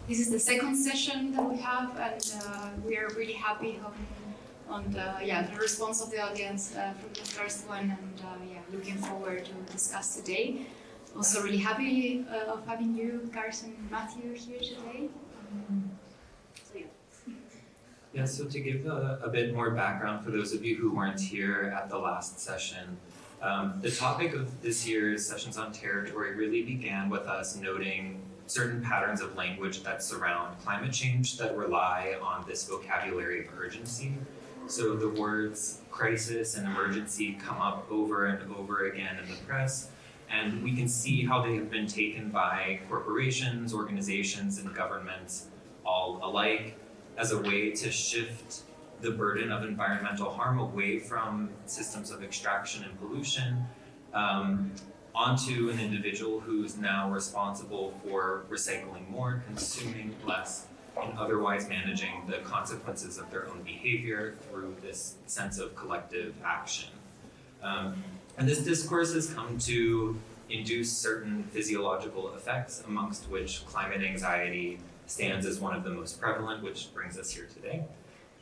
This is the second session that we have, and we are really happy on the response of the audience from the first one, and looking forward to discuss today. Also really happy of having you, Carson and Matthew, here today. Yeah, so to give a bit more background for those of you who weren't here at the last session, the topic of this year's Sessions on Territory really began with us noting certain patterns of language that surround climate change that rely on this vocabulary of urgency. So the words crisis and emergency come up over and over again in the press, and we can see how they have been taken by corporations, organizations, and governments all alike as a way to shift the burden of environmental harm away from systems of extraction and pollution onto an individual who's now responsible for recycling more, consuming less, and otherwise managing the consequences of their own behavior through this sense of collective action. And this discourse has come to induce certain physiological effects, amongst which climate anxiety stands as one of the most prevalent, which brings us here today.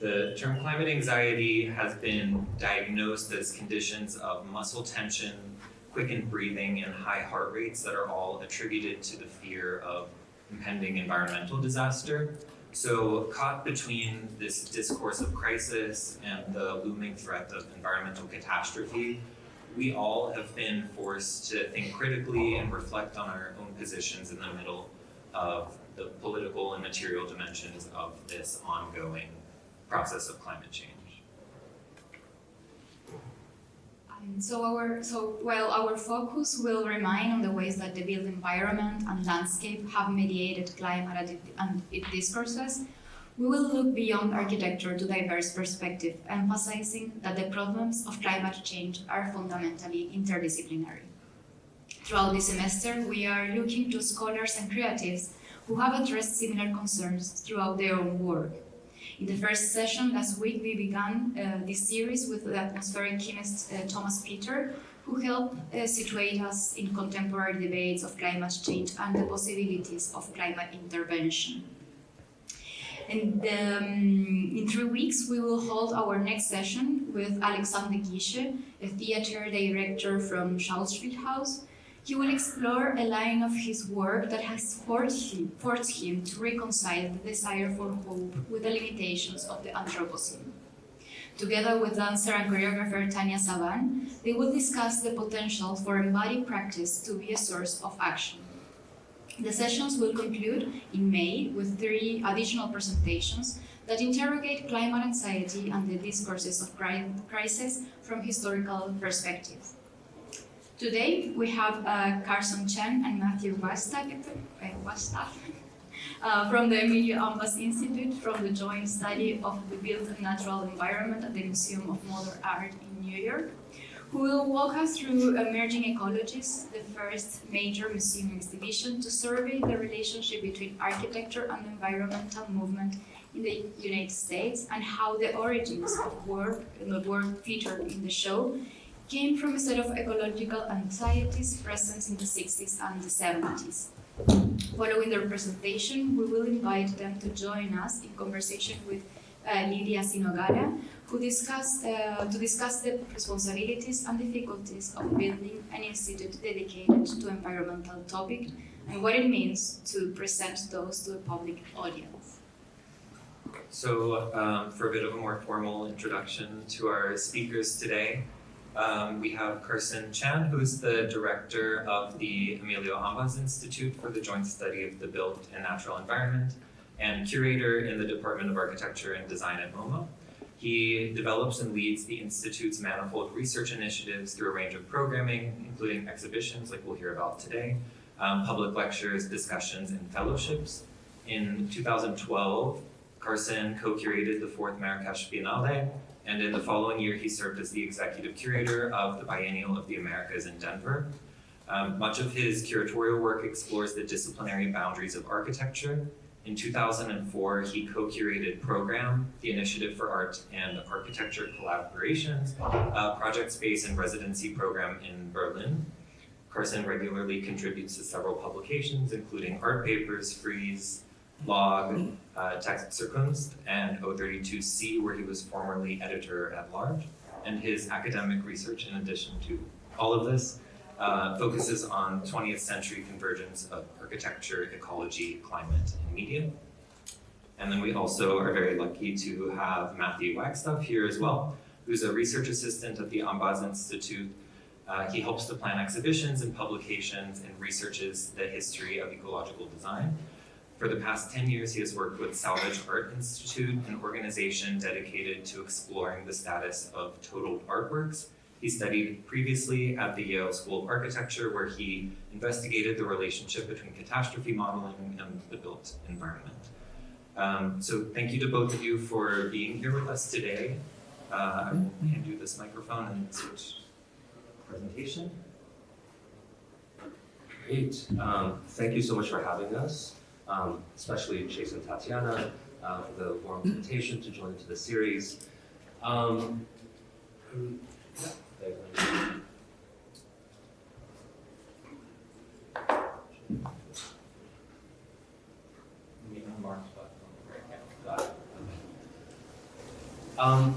The term climate anxiety has been diagnosed as conditions of muscle tension, quickened breathing, and high heart rates that are all attributed to the fear of impending environmental disaster. So caught between this discourse of crisis and the looming threat of environmental catastrophe, we all have been forced to think critically and reflect on our own positions in the middle of the political and material dimensions of this ongoing process of climate change. While our focus will remain on the ways that the built environment and landscape have mediated climate and its discourses, we will look beyond architecture to diverse perspectives, emphasizing that the problems of climate change are fundamentally interdisciplinary. Throughout this semester, we are looking to scholars and creatives who have addressed similar concerns throughout their own work. In the first session last week, we began this series with the atmospheric chemist Thomas Peter, who helped situate us in contemporary debates of climate change and the possibilities of climate intervention. And in 3 weeks, we will hold our next session with Alexander Gische, a theater director from Schauspiel House. He will explore a line of his work that has forced him to reconcile the desire for hope with the limitations of the Anthropocene. Together with dancer and choreographer Tanya Saban, they will discuss the potential for embodied practice to be a source of action. The sessions will conclude in May with 3 additional presentations that interrogate climate anxiety and the discourses of crisis from historical perspectives. Today, we have Carson Chen and Matthew Wagstaffe from the Emilio Ambas Institute from the Joint Study of the Built and Natural Environment at the Museum of Modern Art in New York, who will walk us through Emerging Ecologies, the first major museum exhibition to survey the relationship between architecture and environmental movement in the United States, and how the origins of the work featured in the show came from a set of ecological anxieties present in the 60s and the 70s. Following their presentation, we will invite them to join us in conversation with Lydia Xynogala, to discuss the responsibilities and difficulties of building an institute dedicated to environmental topics and what it means to present those to a public audience. So for a bit of a more formal introduction to our speakers today, we have Carson Chen, who's the director of the Emilio Ambas Institute for the Joint Study of the Built and Natural Environment and curator in the Department of Architecture and Design at MoMA. He develops and leads the Institute's manifold research initiatives through a range of programming, including exhibitions like we'll hear about today, public lectures, discussions, and fellowships. In 2012, Carson co-curated the 4th Marrakesh Biennale, and in the following year, he served as the executive curator of the Biennial of the Americas in Denver. Much of his curatorial work explores the disciplinary boundaries of architecture. In 2004, he co-curated Program, the Initiative for Art and Architecture Collaborations, a project space and residency program in Berlin. Carson regularly contributes to several publications, including art papers, frieze, blog, text zur Kunst, and O32C, where he was formerly editor-at-large. And his academic research, in addition to all of this, focuses on 20th century convergence of architecture, ecology, climate, and media. And then we also are very lucky to have Matthew Wagstaffe here as well, who's a research assistant at the Ambas Institute. He helps to plan exhibitions and publications and researches the history of ecological design. For the past 10 years, he has worked with Salvage Art Institute, an organization dedicated to exploring the status of totaled artworks. He studied previously at the Yale School of Architecture, where he investigated the relationship between catastrophe modeling and the built environment. So thank you to both of you for being here with us today. I will hand you this microphone and switch presentation. Great. Thank you so much for having us, especially Chase and Tatiana for the warm invitation to join into the series.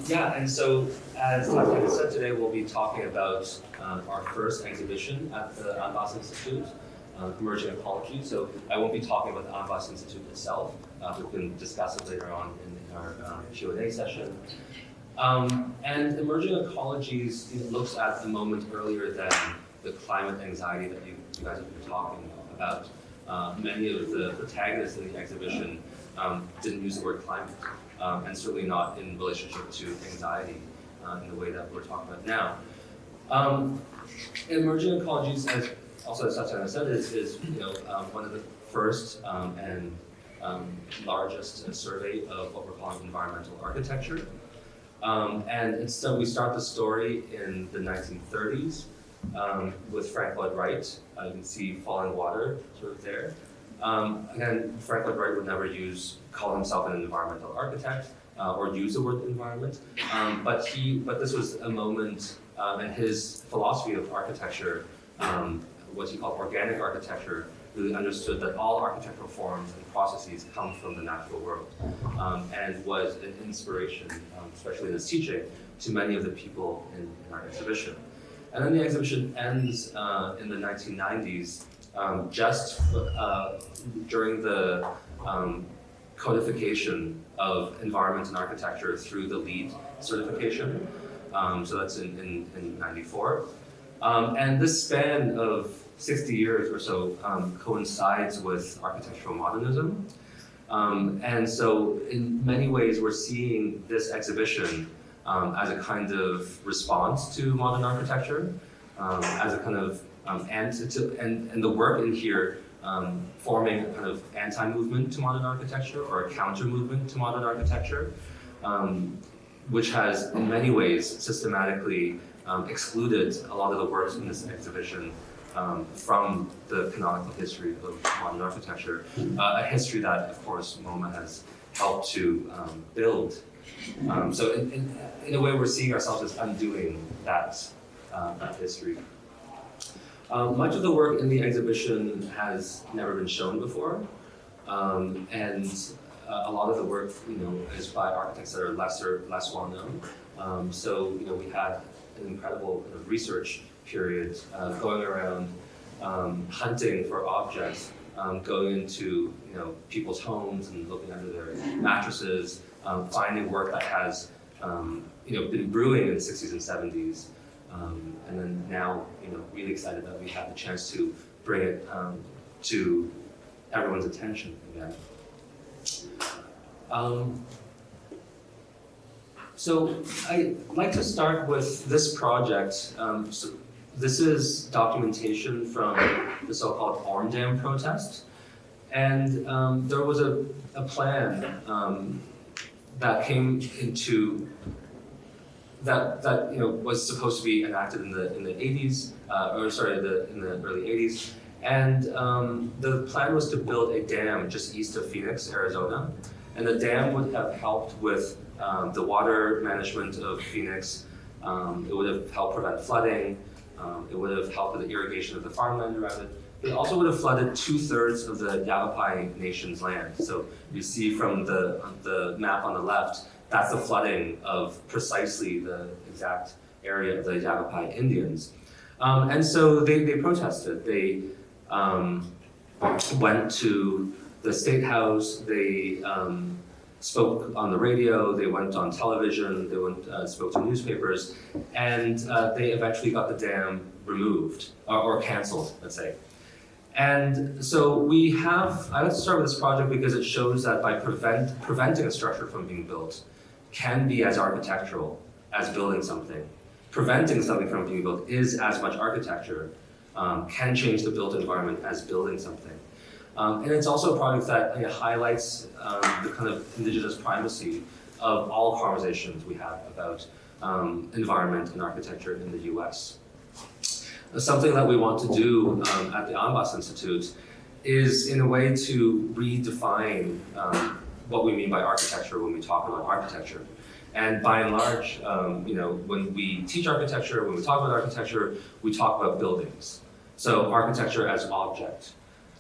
Yeah, and so as Tatiana said, today we'll be talking about our first exhibition at the Ambas Institute, Emerging Ecology. So I won't be talking about the Ambas Institute itself. We can discuss it later on in our Q&A session. And Emerging Ecologies looks at the moment earlier than the climate anxiety that you guys have been talking about. Many of the protagonists in the exhibition didn't use the word climate, and certainly not in relationship to anxiety in the way that we're talking about now. Emerging Ecologies, as Tatiana said, is one of the first and largest survey of what we're calling environmental architecture. And so we start the story in the 1930s with Frank Lloyd Wright. You can see Falling Water sort of there. Again, Frank Lloyd Wright would never call himself an environmental architect or use the word environment, but this was a moment in his philosophy of architecture, what he called organic architecture, really understood that all architectural forms and processes come from the natural world, and was an inspiration, especially in his teaching, to many of the people in our exhibition. And then the exhibition ends in the 1990s, just during the codification of environment and architecture through the LEED certification. So that's in 94. And this span of 60 years or so coincides with architectural modernism. And so in many ways, we're seeing this exhibition as a kind of response to modern architecture, as a kind of and the work in here forming a kind of anti-movement to modern architecture or a counter-movement to modern architecture, which has in many ways systematically excluded a lot of the works in this exhibition from the canonical history of modern architecture, a history that, of course, MoMA has helped to build. So in a way, we're seeing ourselves as undoing that history. Much of the work in the exhibition has never been shown before, and a lot of the work, is by architects that are less well known. So, we had an incredible research period going around hunting for objects, going into people's homes and looking under their mattresses, finding work that has been brewing in the 60s and 70s. And then now, really excited that we have the chance to bring it to everyone's attention again. So I'd like to start with this project. So this is documentation from the so-called Orm Dam protest. And there was a plan that came into that was supposed to be enacted in the 80s, in the early 80s, and the plan was to build a dam just east of Phoenix, Arizona, and the dam would have helped with the water management of Phoenix. It would have helped prevent flooding, It would have helped with the irrigation of the farmland around it. It also would have flooded 2/3 of the Yavapai Nation's land. So you see from the map on the left, that's the flooding of precisely the exact area of the Yavapai Indians. And so they protested. They went to the State House, they spoke on the radio, they went on television, they spoke to newspapers, and they eventually got the dam removed, or canceled, let's say. And so I like to start with this project because it shows that by preventing a structure from being built can be as architectural as building something. Preventing something from being built is as much architecture, can change the built environment as building something. And it's also a project that highlights the kind of indigenous primacy of all conversations we have about environment and architecture in the US. Something that we want to do at the Anbas Institute is, in a way, to redefine what we mean by architecture when we talk about architecture. And by and large, when we teach architecture, when we talk about architecture, we talk about buildings. So architecture as object.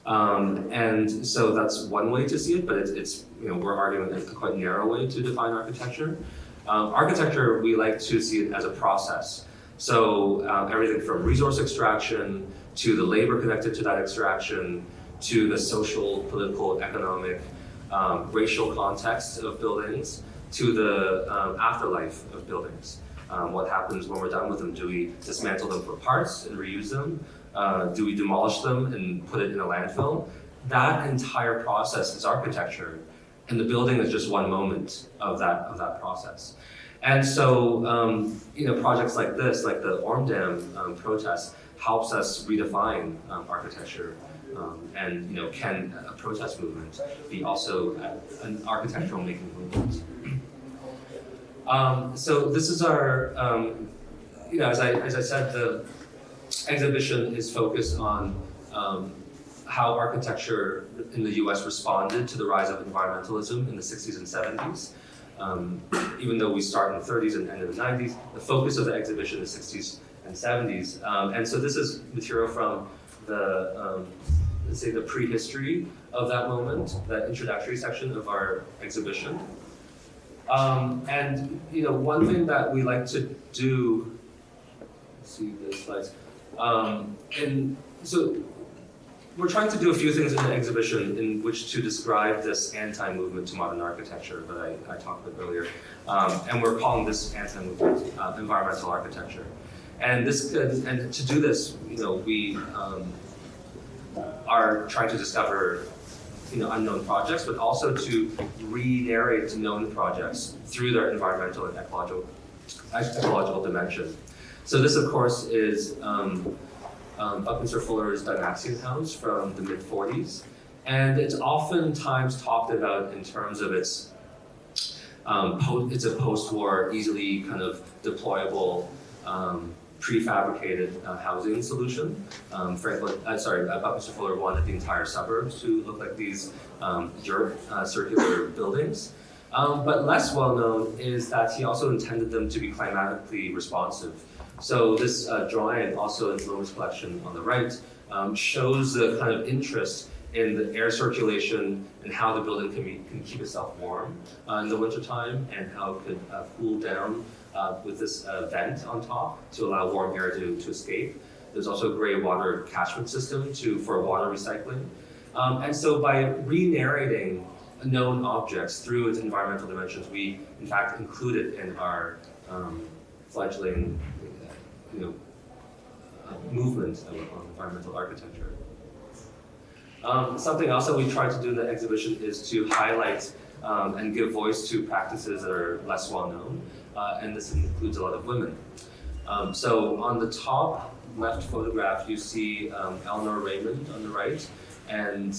And so that's one way to see it, but it's we're arguing a quite narrow way to define architecture. Architecture, we like to see it as a process. So everything from resource extraction to the labor connected to that extraction, to the social, political, economic, racial context of buildings, to the afterlife of buildings. What happens when we're done with them? Do we dismantle them for parts and reuse them? Do we demolish them and put it in a landfill? That entire process is architecture, and the building is just one moment of that process. And so, projects like this, like the Orm Dam protest, helps us redefine architecture. And can a protest movement be also an architectural making movement? So this is our, as I said, the exhibition is focused on how architecture in the US responded to the rise of environmentalism in the 60s and 70s. Even though we start in the 30s and end in the 90s, the focus of the exhibition is 60s and 70s. And so this is material from the, let's say, the prehistory of that moment, that introductory section of our exhibition. And one thing that we like to do, let's see the slides, and so we're trying to do a few things in the exhibition in which to describe this anti-movement to modern architecture that I talked about earlier. And we're calling this anti-movement environmental architecture. And to do this, we are trying to discover unknown projects, but also to re-narrate known projects through their environmental and ecological dimension. So this, of course, is Buckminster Fuller's Dymaxion House from the mid-40s. And it's oftentimes talked about in terms of it's a post-war, easily kind of deployable, prefabricated housing solution. Buckminster Fuller wanted the entire suburbs to look like these circular buildings. But less well known is that he also intended them to be climatically responsive. So this drawing, also in Lowen's collection on the right, shows the kind of interest in the air circulation and how the building can keep itself warm in the wintertime, and how it could cool down with this vent on top to allow warm air to escape. There's also a gray water catchment system for water recycling. And so by re-narrating known objects through its environmental dimensions, we in fact include it in our fledgling movement of environmental architecture. Something else that we try to do in the exhibition is to highlight and give voice to practices that are less well known, and this includes a lot of women. So on the top left photograph, you see Eleanor Raymond on the right, and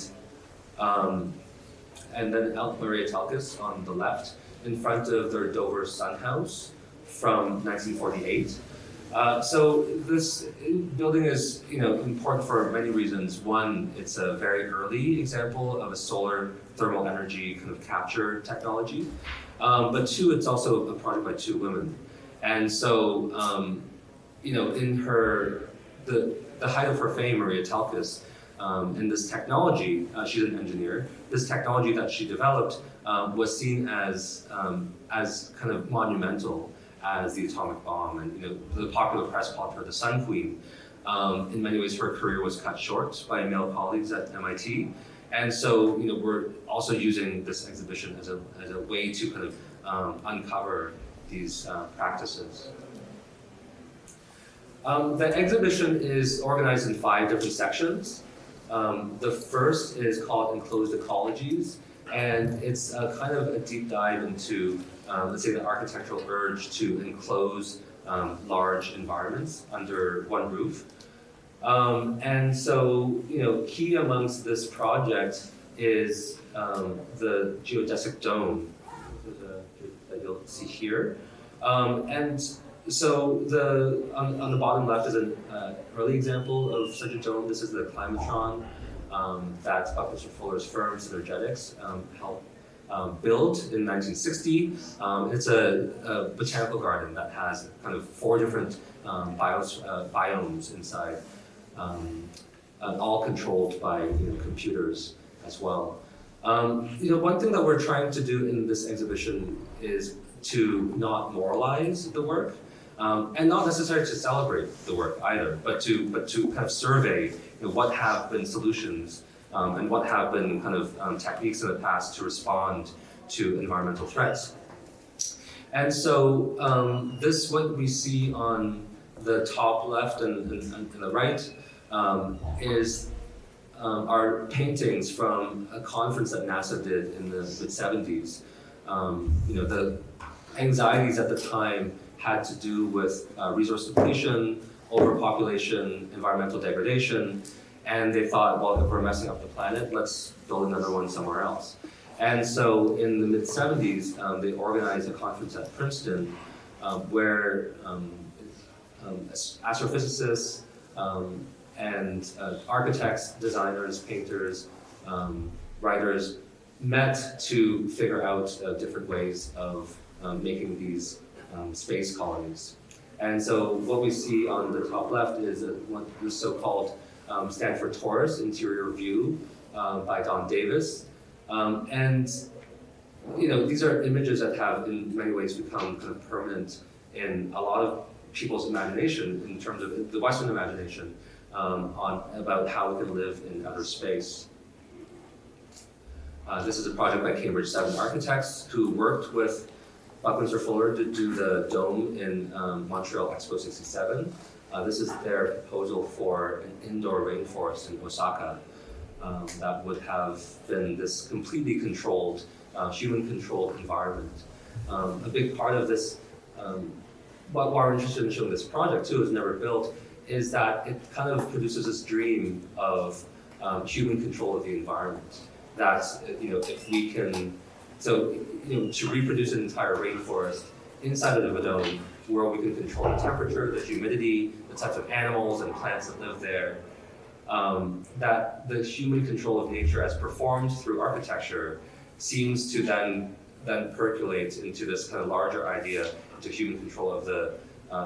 then Maria Telkis on the left, in front of their Dover Sun House from 1948. So this building is important for many reasons. One, it's a very early example of a solar thermal energy kind of capture technology. But two, it's also a project by two women. And so in the height of her fame, Maria Telkis, in this technology, she's an engineer. This technology that she developed was seen as kind of monumental as the atomic bomb, and the popular press called her the Sun Queen. In many ways, her career was cut short by male colleagues at MIT, and so we're also using this exhibition as a way to kind of uncover these practices. The exhibition is organized in 5 different sections. The first is called Enclosed Ecologies, and it's kind of a deep dive into, let's say, the architectural urge to enclose large environments under one roof. And so, key amongst this project is the geodesic dome that you'll see here. And so on the bottom left is an early example of such a dome. This is the climatron that Buckminster Fuller's firm, Synergetics, helped build in 1960. It's a botanical garden that has kind of 4 different biomes inside, all controlled by computers as well. One thing that we're trying to do in this exhibition is to not moralize the work, and not necessarily to celebrate the work either, but to kind of survey what have been solutions and what have been kind of techniques in the past to respond to environmental threats. And so what we see on the top left and the right is are paintings from a conference that NASA did in the mid-70s. The anxieties at the time had to do with resource depletion, overpopulation, environmental degradation, and they thought, well, if we're messing up the planet, let's build another one somewhere else. And so in the mid-70s, they organized a conference at Princeton where astrophysicists and architects, designers, painters, writers met to figure out different ways of making these space colonies. And so what we see on the top left is the so-called Stanford Torus interior view by Don Davis. And these are images that have in many ways become kind of permanent in a lot of people's imagination, in terms of the Western imagination, about how we can live in outer space. This is a project by Cambridge 7 architects who worked with Buckminster Fuller to do the dome in Montreal Expo 67. This is their proposal for an indoor rainforest in Osaka that would have been this completely controlled, human-controlled environment. A big part of this, what we're interested in showing this project too, is never built, is that it kind of produces this dream of human control of the environment. That if we can, to reproduce an entire rainforest inside of a dome, where we can control the temperature, the humidity, the types of animals and plants that live there, that the human control of nature as performed through architecture seems to then percolate into this kind of larger idea into human control of the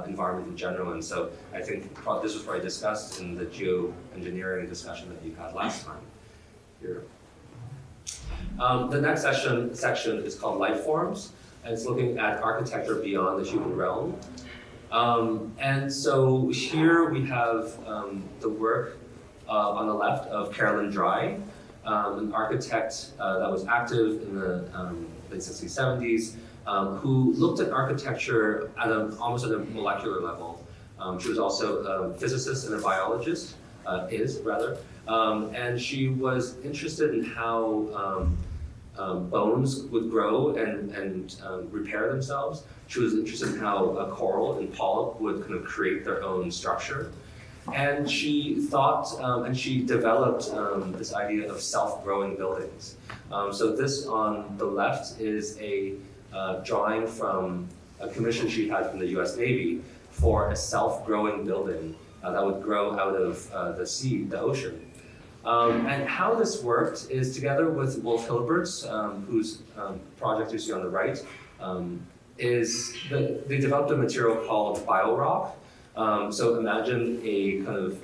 environment in general. And so I think this was probably discussed in the geoengineering discussion that you had last time here. The next section is called Life Forms, and it's looking at architecture beyond the human realm. And so here we have the work on the left of Carolyn Dry, an architect that was active in the late 60s, 70s, who looked at architecture at almost at a molecular level. She was also a physicist and a biologist, and she was interested in how bones would grow and repair themselves. She was interested in how a coral and polyp would kind of create their own structure. And she thought, and she developed this idea of self-growing buildings. So this on the left is a drawing from a commission she had from the US Navy for a self-growing building that would grow out of the sea, the ocean. And how this worked is together with Wolf Hilbert's, whose project you see on the right, they developed a material called biorock. So imagine a kind of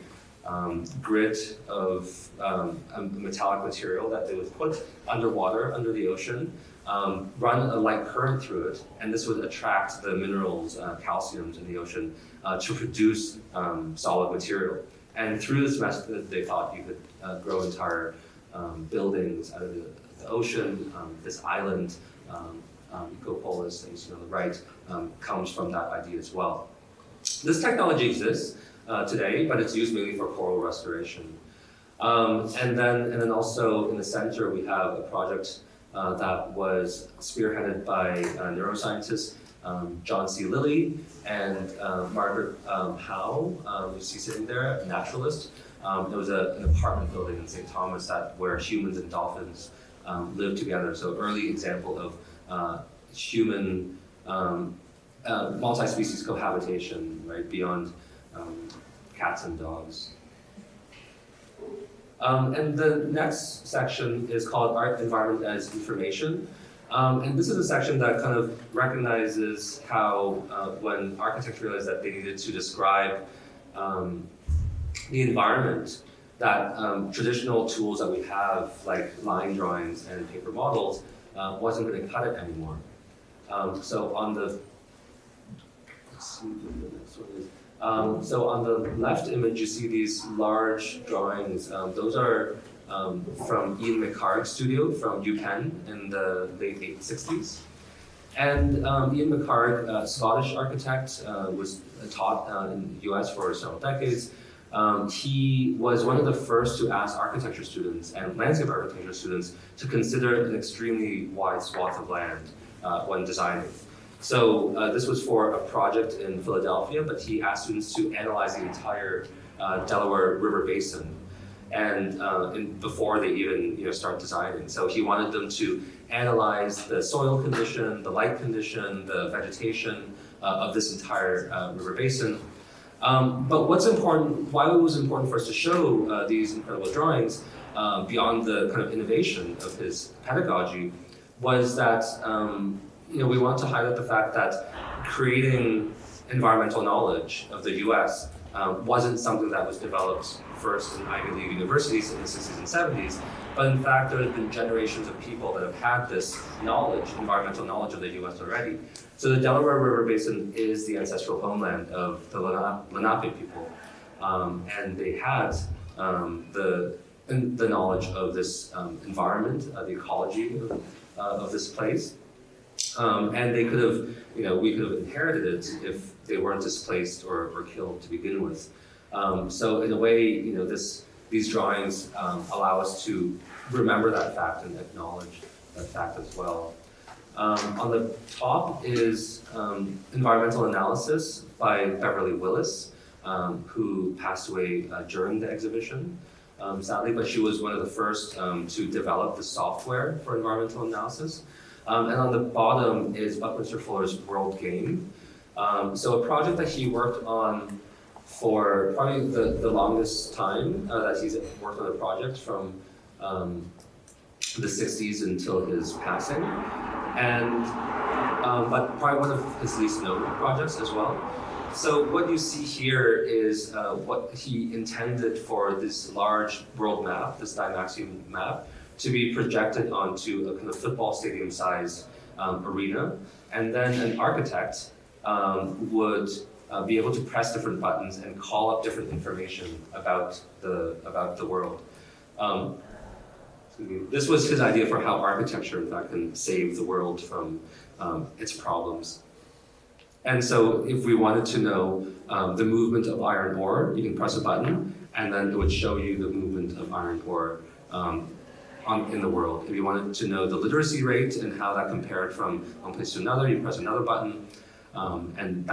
grid of a metallic material that they would put underwater, under the ocean, run a light current through it, and this would attract the minerals, calciums in the ocean, to produce solid material. And through this method, they thought you could grow entire buildings out of the ocean. This island, Ecopolis, that you see on the right, comes from that idea as well. This technology exists today, but it's used mainly for coral restoration. And then also in the center, we have a project that was spearheaded by neuroscientists John C. Lilly and Margaret Howe, you see sitting there, a naturalist. It was an apartment building in St. Thomas where humans and dolphins lived together. So early example of human multi-species cohabitation, right, beyond cats and dogs. And the next section is called Art, Environment as Information. And this is a section that kind of recognizes how when architects realized that they needed to describe the environment, that traditional tools that we have, like line drawings and paper models, wasn't going to cut it anymore. So on the, let's see what the next one is. So on the left image, you see these large drawings. Those are from Ian McHarg's studio from UPenn in the late 60s. And Ian McHarg, a Scottish architect, was taught in the US for several decades. He was one of the first to ask architecture students and landscape architecture students to consider an extremely wide swath of land when designing. So this was for a project in Philadelphia, but he asked students to analyze the entire Delaware River Basin, and before they even start designing. So he wanted them to analyze the soil condition, the light condition, the vegetation of this entire river basin. But what's important, why it was important for us to show these incredible drawings beyond the kind of innovation of his pedagogy was that we want to highlight the fact that creating environmental knowledge of the US wasn't something that was developed first in Ivy League universities in the 60s and 70s, but in fact there have been generations of people that have had this knowledge, environmental knowledge of the US already. So the Delaware River Basin is the ancestral homeland of the Lenape people, and they had the knowledge of this environment, the ecology of this place. And they could have, we could have inherited it if they weren't displaced or killed to begin with. So in a way, these drawings allow us to remember that fact and acknowledge that fact as well. On the top is environmental analysis by Beverly Willis, who passed away during the exhibition, sadly, but she was one of the first to develop the software for environmental analysis. And on the bottom is Buckminster Fuller's World Game. So a project that he worked on for probably the longest time that he's worked on a project from the 60s until his passing. And, but probably one of his least known projects as well. So what you see here is what he intended for this large world map, this Dymaxion map, to be projected onto a kind of football stadium-sized arena, and then an architect would be able to press different buttons and call up different information about the world. This was his idea for how architecture, in fact, can save the world from its problems. And so, if we wanted to know the movement of iron ore, you can press a button, and then it would show you the movement of iron ore in the world. If you wanted to know the literacy rate and how that compared from one place to another, you press another button, and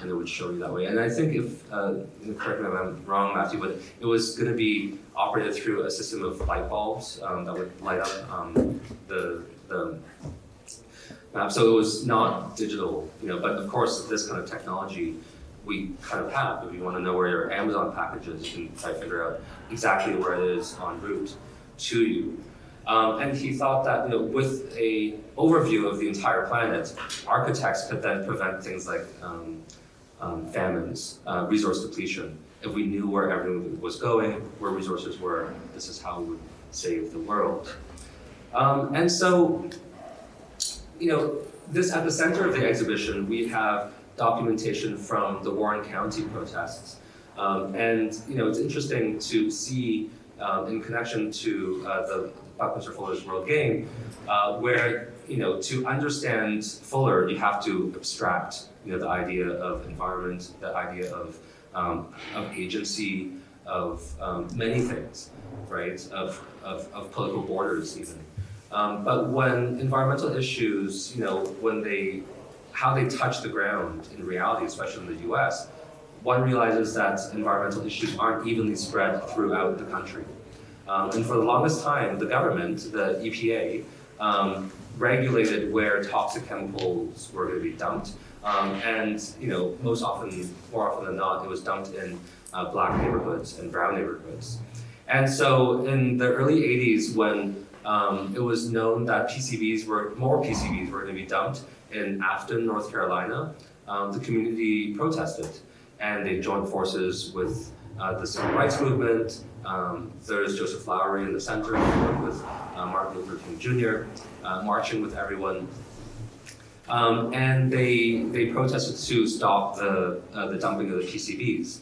it would show you that way. And I think correct me if I'm wrong, Matthew, but it was going to be operated through a system of light bulbs that would light up the map. So it was not digital, but of course this kind of technology we kind of have. If you want to know where your Amazon package is, you can try to figure out exactly where it is en route to you. And he thought that with a overview of the entire planet, architects could then prevent things like famines, resource depletion. If we knew where everything was going, where resources were, this is how we would save the world. And so, this at the center of the exhibition, we have documentation from the Warren County protests. And it's interesting to see in connection to the Buckminster Fuller's World Game, where to understand Fuller, you have to abstract the idea of environment, the idea of agency, of many things, right? Of political borders even. But when environmental issues, how they touch the ground in reality, especially in the US, one realizes that environmental issues aren't evenly spread throughout the country. And for the longest time, the government, the EPA, regulated where toxic chemicals were going to be dumped. And more often than not, it was dumped in black neighborhoods and brown neighborhoods. And so in the early 80s, when it was known that more PCBs were going to be dumped in Afton, North Carolina, the community protested, and they joined forces with the civil rights movement. There's Joseph Lowery in the center, who worked with Martin Luther King Jr., marching with everyone. And they protested to stop the dumping of the PCBs.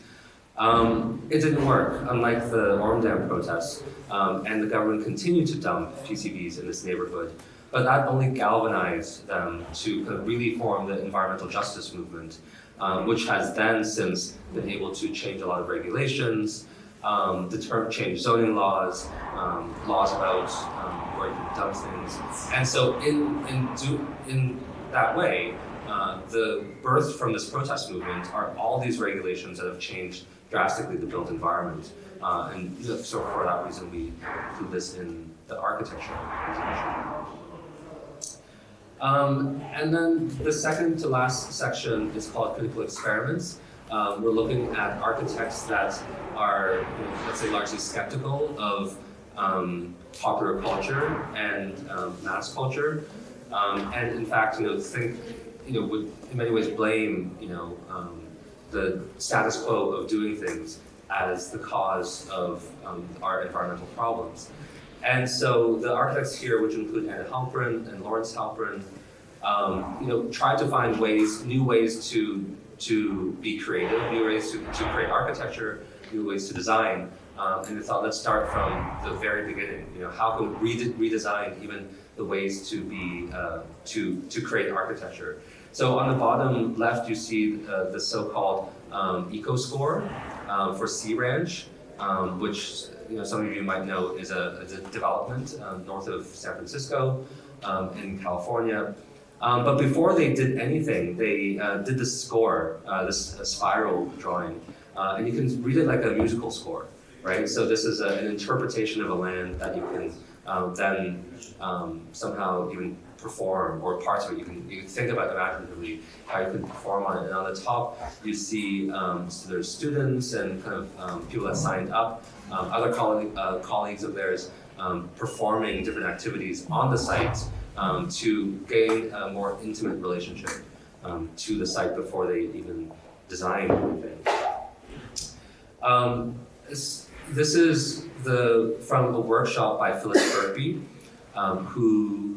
It didn't work, unlike the Orm Dam protests, and the government continued to dump PCBs in this neighborhood. But that only galvanized them to kind of really form the environmental justice movement, which has then since been able to change a lot of regulations, change zoning laws, laws about where you can dump things. And so in that way, the birth from this protest movement are all these regulations that have changed drastically the built environment. And so for that reason, we include this in the architecture exhibition. And then the second to last section is called critical experiments. We're looking at architects that are, let's say, largely skeptical of popular culture and mass culture, and in fact, think, would in many ways blame, the status quo of doing things as the cause of our environmental problems. And so the architects here, which include Anna Halprin and Lawrence Halprin, try to find new ways to be creative, new ways to create architecture, new ways to design. And they thought, let's start from the very beginning. How can we redesign even the ways to be to create architecture? So on the bottom left, you see the so-called eco score for Sea Ranch, which some of you might know is a development north of San Francisco in California. But before they did anything, they did this score, this spiral drawing, and you can read it like a musical score, right? So this is an interpretation of a land that you can then somehow even perform, or parts of it you can think about imaginatively how you can perform on it. And on the top, you see so there's students and kind of people that signed up, other colleagues of theirs performing different activities on the site to gain a more intimate relationship to the site before they even design anything. This is from a workshop by Phyllis Kirkby, who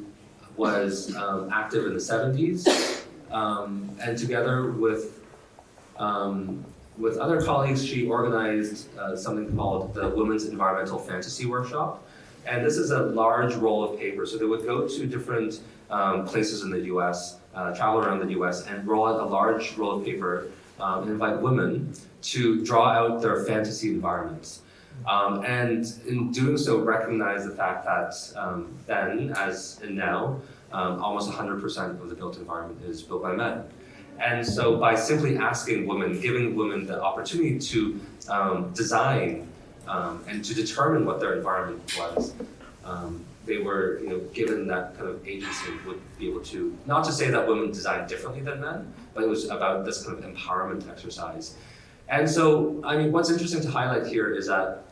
was active in the 70s, and together with other colleagues, she organized something called the Women's Environmental Fantasy Workshop. And this is a large roll of paper. So they would go to different places in the US, travel around the US, and roll out a large roll of paper and invite women to draw out their fantasy environments. And in doing so, recognize the fact that then, as in now, almost 100% of the built environment is built by men. And so by simply asking women, giving women the opportunity to design and to determine what their environment was, they were given that kind of agency, would be able to, not to say that women design differently than men, but it was about this kind of empowerment exercise. And so, what's interesting to highlight here is that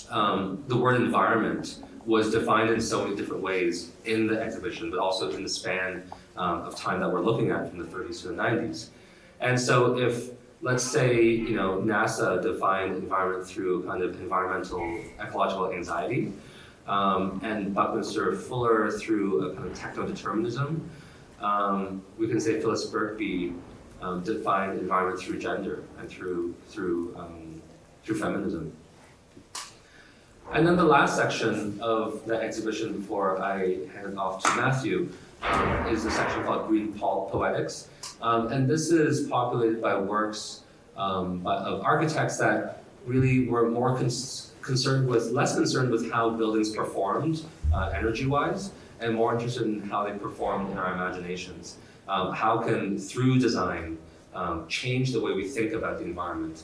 the word environment was defined in so many different ways in the exhibition, but also in the span of time that we're looking at from the 30s to the 90s. And so if, let's say, NASA defined environment through kind of environmental ecological anxiety, and Buckminster Fuller through a kind of techno-determinism, we can say Phyllis Berkby defined environment through gender and through feminism. And then the last section of the exhibition before I hand it off to Matthew is a section called Green Poetics. And this is populated by works of architects that really were more less concerned with how buildings performed energy-wise, and more interested in how they performed in our imaginations. How can, through design, change the way we think about the environment,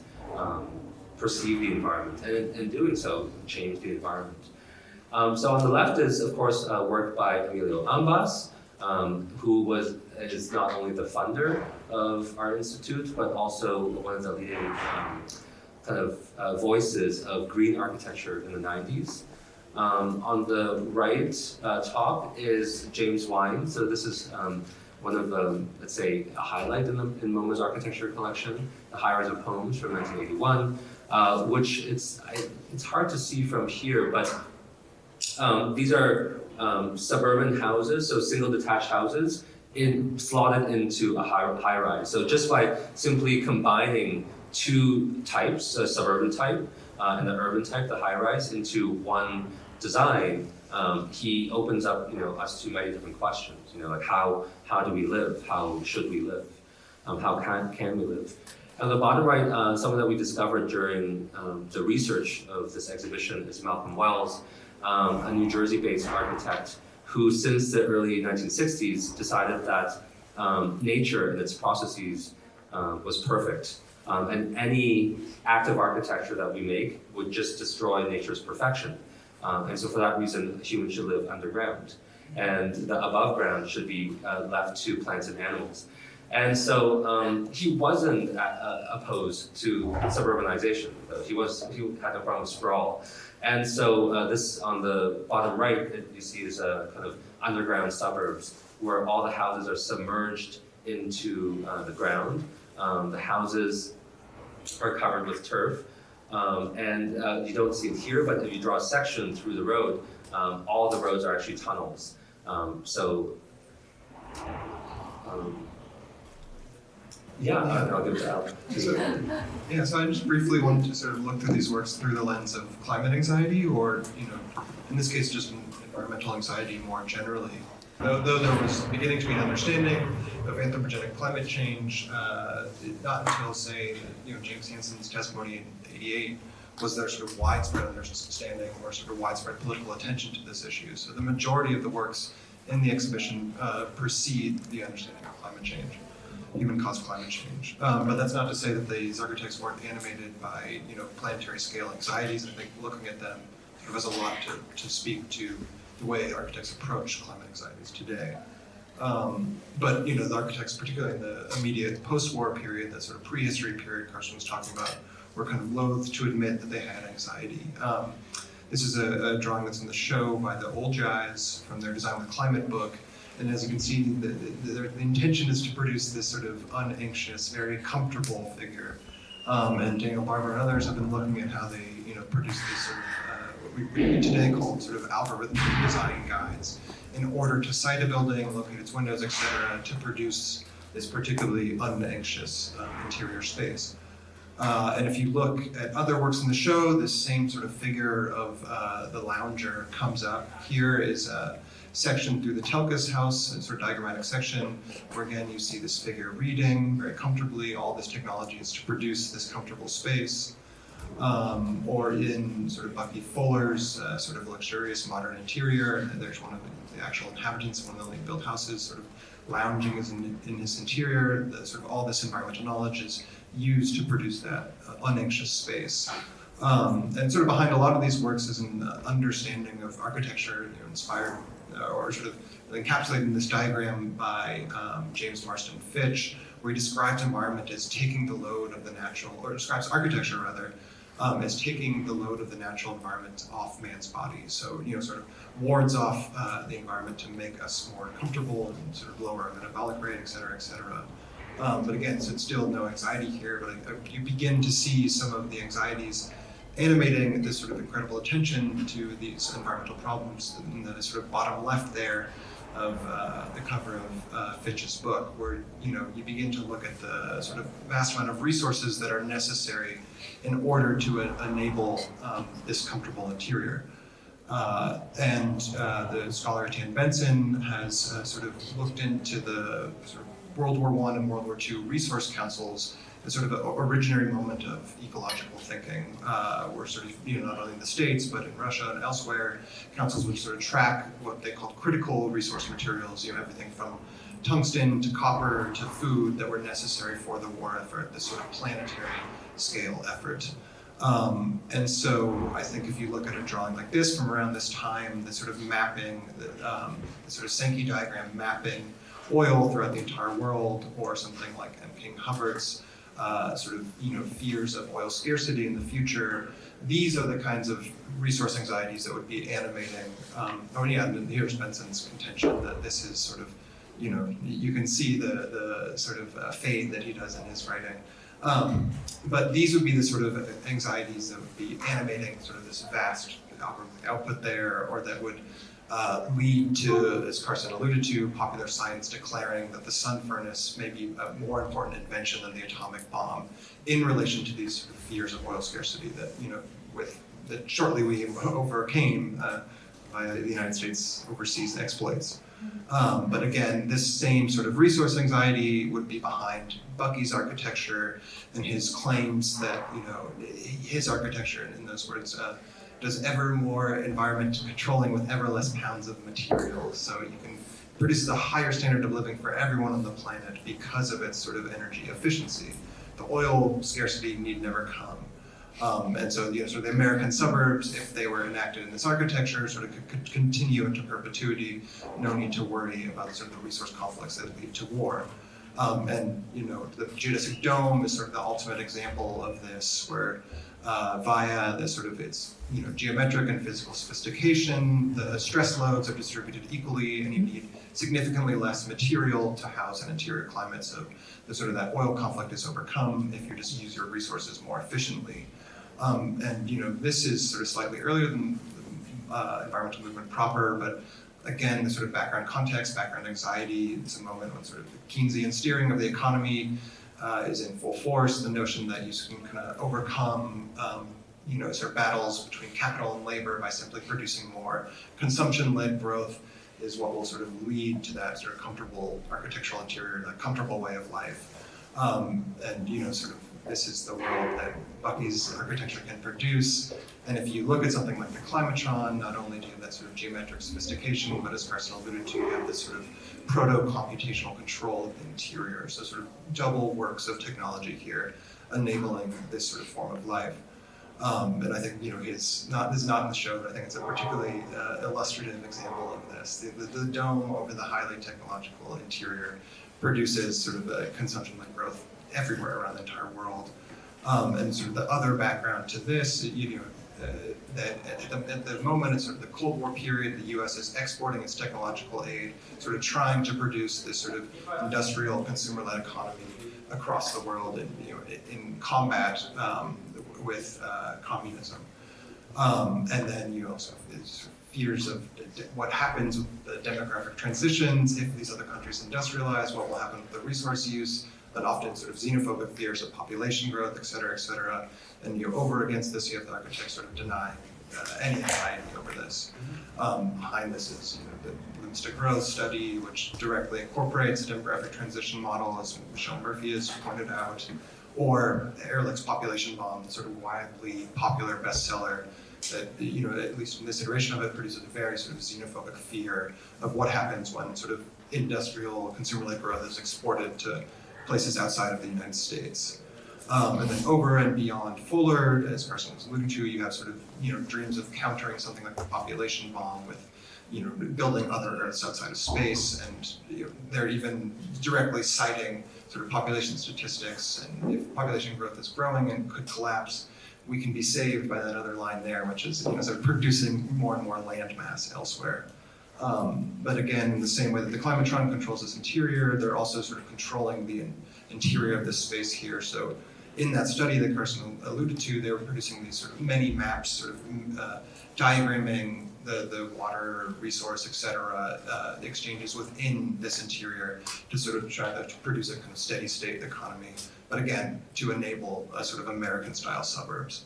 perceive the environment, and in doing so, change the environment. So on the left is, of course, work by Emilio Ambas, who is not only the funder of our institute, but also one of the leading voices of green architecture in the 90s. On the right top is James Wine. So this is one of the, let's say, a highlight in MoMA's architecture collection, the High-Rise of Homes from 1981, which it's hard to see from here, but these are suburban houses, so single detached houses, slotted into a high-rise. So just by simply combining two types, a suburban type and the urban type, the high-rise, into one design, he opens up, us to many different questions. Like how do we live? How should we live? How can we live? On the bottom right, someone that we discovered during the research of this exhibition is Malcolm Wells, a New Jersey-based architect who, since the early 1960s, decided that nature and its processes was perfect. And any act of architecture that we make would just destroy nature's perfection. And so for that reason, humans should live underground. And the above ground should be left to plants and animals. And so he wasn't opposed to suburbanization. He had no problem with sprawl. And so this, on the bottom right, you see is a kind of underground suburbs where all the houses are submerged into the ground. The houses are covered with turf. And you don't see it here, but if you draw a section through the road, all the roads are actually tunnels. Yeah, I'll give it to Al. So I just briefly wanted to sort of look through these works through the lens of climate anxiety, or in this case, just environmental anxiety more generally. Though there was beginning to be an understanding of anthropogenic climate change, not until, say, James Hansen's testimony in '88 was there sort of widespread understanding or sort of widespread political attention to this issue. So the majority of the works in the exhibition precede the understanding of climate change, human-caused climate change. But that's not to say that these architects weren't animated by planetary scale anxieties. I think looking at them sort of has a lot to speak to the way architects approach climate anxieties today. But the architects, particularly in the immediate post-war period, that sort of prehistory period Carson was talking about, were kind of loath to admit that they had anxiety. This is a drawing that's in the show by the old guys from their Design with Climate book. And as you can see, the intention is to produce this sort of unanxious, very comfortable figure. And Daniel Barber and others have been looking at how they produce this sort of what we today call sort of algorithmic design guides in order to site a building, locate its windows, etc., to produce this particularly unanxious interior space. And if you look at other works in the show, this same sort of figure of the lounger comes up. Here is a section through the Telkes house, a sort of diagrammatic section, where again you see this figure reading very comfortably. All this technology is to produce this comfortable space. Or in sort of Bucky Fuller's sort of luxurious modern interior, and there's one of the actual inhabitants of one of the late-built houses sort of lounging in his interior. Sort of all this environmental knowledge is used to produce that unanxious space. And sort of behind a lot of these works is an understanding of architecture inspired or sort of encapsulated in this diagram by James Marston Fitch, where he describes environment as taking the load of the natural, or describes architecture rather, as taking the load of the natural environment off man's body. So, sort of wards off the environment to make us more comfortable and sort of lower our metabolic rate, et cetera, et cetera. But again, so it's still no anxiety here, but you begin to see some of the anxieties animating this sort of incredible attention to these environmental problems in the sort of bottom left there of the cover of Fitch's book, where you begin to look at the sort of vast amount of resources that are necessary in order to enable this comfortable interior. And the scholar Etienne Benson has sort of looked into the sort of World War I and World War II resource councils as sort of an originary moment of ecological thinking, where sort of, not only in the States, but in Russia and elsewhere, councils would sort of track what they called critical resource materials, everything from tungsten to copper to food that were necessary for the war effort, this sort of planetary scale effort. And so I think if you look at a drawing like this from around this time, the sort of mapping, the sort of Sankey diagram mapping oil throughout the entire world, or something like M. King Hubbard's sort of fears of oil scarcity in the future, these are the kinds of resource anxieties that would be animating. And here's Benson's contention that this is sort of, you can see the sort of fade that he does in his writing. But these would be the sort of anxieties that would be animating sort of this vast algorithmic output there, or that would lead to, as Carson alluded to, popular science declaring that the sun furnace may be a more important invention than the atomic bomb in relation to these sort of fears of oil scarcity that, that shortly we overcame via the United States overseas exploits. But again, this same sort of resource anxiety would be behind Bucky's architecture and his claims that, his architecture, in those words, does ever more environment controlling with ever less pounds of materials. So you can produce a higher standard of living for everyone on the planet because of its sort of energy efficiency. The oil scarcity need never come. And so, sort of the American suburbs, if they were enacted in this architecture, sort of could continue into perpetuity. No need to worry about sort of the resource conflicts that lead to war. And the geodesic dome is sort of the ultimate example of this, where via the sort of its geometric and physical sophistication, the stress loads are distributed equally, and you need significantly less material to house an interior climate. So the sort of that oil conflict is overcome if you just use your resources more efficiently. And this is sort of slightly earlier than the environmental movement proper, but again, the sort of background context, background anxiety, it's a moment when sort of the Keynesian steering of the economy is in full force. The notion that you can kind of overcome sort of battles between capital and labor by simply producing more consumption-led growth is what will sort of lead to that sort of comfortable architectural interior, that comfortable way of life. And sort of this is the world that Bucky's architecture can produce. And if you look at something like the Climatron, not only do you have that sort of geometric sophistication, but as Carson alluded to, you have this sort of proto-computational control of the interior. So sort of double works of technology here, enabling this sort of form of life. And I think, this is not in the show, but I think it's a particularly illustrative example of this. The dome over the highly technological interior produces sort of a consumption-led growth everywhere around the entire world. And sort of the other background to this, that at the moment, it's sort of the Cold War period, the US is exporting its technological aid, sort of trying to produce this sort of industrial consumer-led economy across the world in combat with communism. And then you also have these fears of what happens with the demographic transitions if these other countries industrialize, what will happen with the resource use, but often sort of xenophobic fears of population growth, et cetera, et cetera. And over against this, you have the architects sort of denying any anxiety over this. Behind this is the Blooms to Growth study, which directly incorporates the demographic transition model, as Michelle Murphy has pointed out, or Ehrlich's population bomb, the sort of widely popular bestseller that, at least in this iteration of it, produces a very sort of xenophobic fear of what happens when sort of industrial consumer-led growth is exported to places outside of the United States. And then over and beyond Fuller, as Carson was alluding to, you have sort of, dreams of countering something like the population bomb with, building other Earths outside of space, and they're even directly citing sort of population statistics, and if population growth is growing and could collapse, we can be saved by that other line there, which is sort of producing more and more land mass elsewhere. But again, in the same way that the Climatron controls its interior, they're also sort of controlling the interior of this space here. So in that study that Carson alluded to, they were producing these sort of many maps, sort of diagramming the water resource, et cetera, the exchanges within this interior to sort of try to produce a kind of steady state economy, but again, to enable a sort of American-style suburbs.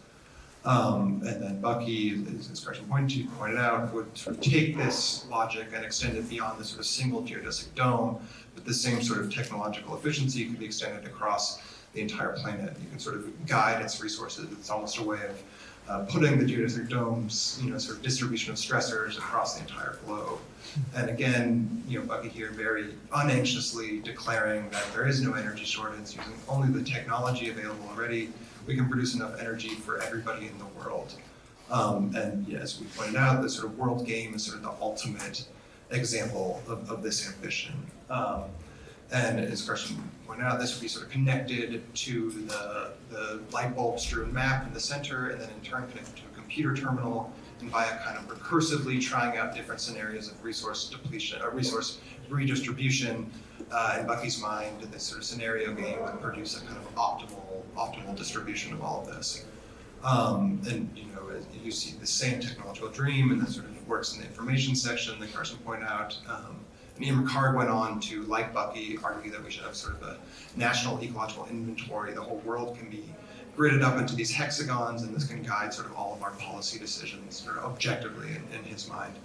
And then Bucky, as Carson pointed out, would sort of take this logic and extend it beyond the sort of single geodesic dome, but the same sort of technological efficiency could be extended across the entire planet. You can sort of guide its resources. It's almost a way of putting the geodesic dome's, sort of distribution of stressors across the entire globe. And again, Bucky here very unanxiously declaring that there is no energy shortage, using only the technology available already. We can produce enough energy for everybody in the world. And as we pointed out, the sort of world game is sort of the ultimate example of this ambition. And as Carson pointed out, this would be sort of connected to the light bulb strewn map in the center, and then in turn connected to a computer terminal, and via kind of recursively trying out different scenarios of resource depletion, or resource redistribution. In Bucky's mind, this sort of scenario game would produce a kind of optimal distribution of all of this. And you see the same technological dream, and that sort of works in the information section that Carson pointed out. And Ian Ricard went on to, like Bucky, argue that we should have sort of a national ecological inventory. The whole world can be gridded up into these hexagons, and this can guide sort of all of our policy decisions sort of objectively in his mind.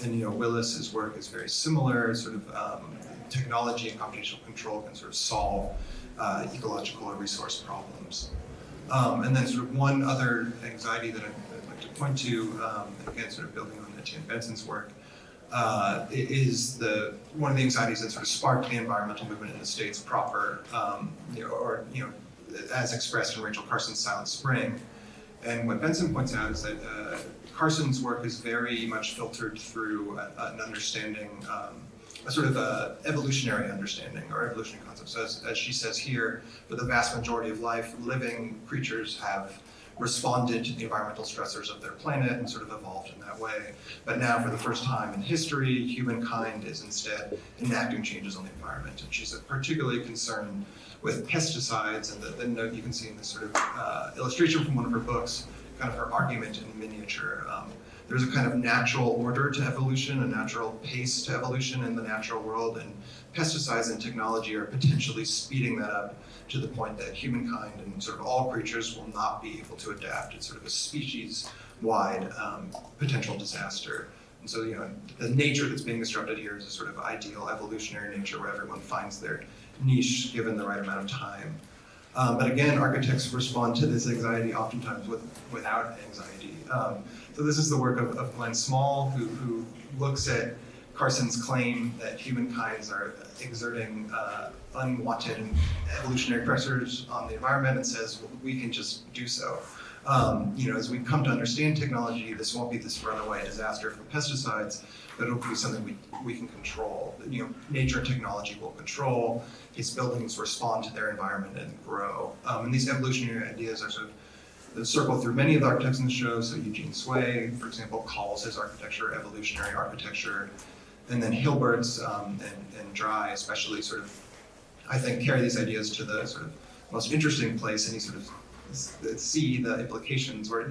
And Willis's work is very similar. Sort of technology and computational control can sort of solve ecological or resource problems. And then sort of one other anxiety that I'd like to point to, again, sort of building on Etienne Benson's work, is one of the anxieties that sort of sparked the environmental movement in the States proper, as expressed in Rachel Carson's Silent Spring. And what Benson points out is that Carson's work is very much filtered through an understanding, a sort of evolutionary understanding or evolutionary concepts. As she says here, for the vast majority of life, living creatures have responded to the environmental stressors of their planet and sort of evolved in that way. But now, for the first time in history, humankind is instead enacting changes on the environment. And she's particularly concerned with pesticides, and the note you can see in this sort of illustration from one of her books, kind of her argument in miniature. There's a kind of natural order to evolution, a natural pace to evolution in the natural world, and pesticides and technology are potentially speeding that up to the point that humankind and sort of all creatures will not be able to adapt. It's sort of a species-wide potential disaster. And so, the nature that's being disrupted here is a sort of ideal evolutionary nature where everyone finds their niche given the right amount of time. But again, architects respond to this anxiety oftentimes without anxiety. So this is the work of Glenn Small, who looks at Carson's claim that humankinds are exerting unwanted and evolutionary pressures on the environment and says, well, we can just do so. As we come to understand technology, this won't be this runaway disaster from pesticides, but it'll be something we can control. Nature and technology will control. Its buildings respond to their environment and grow. And these evolutionary ideas are sort of circle through many of the architects in the show. So Eugene Sway, for example, calls his architecture evolutionary architecture. And then Hilbert's and Dry especially sort of, I think, carry these ideas to the sort of most interesting place, and he sort of see the implications where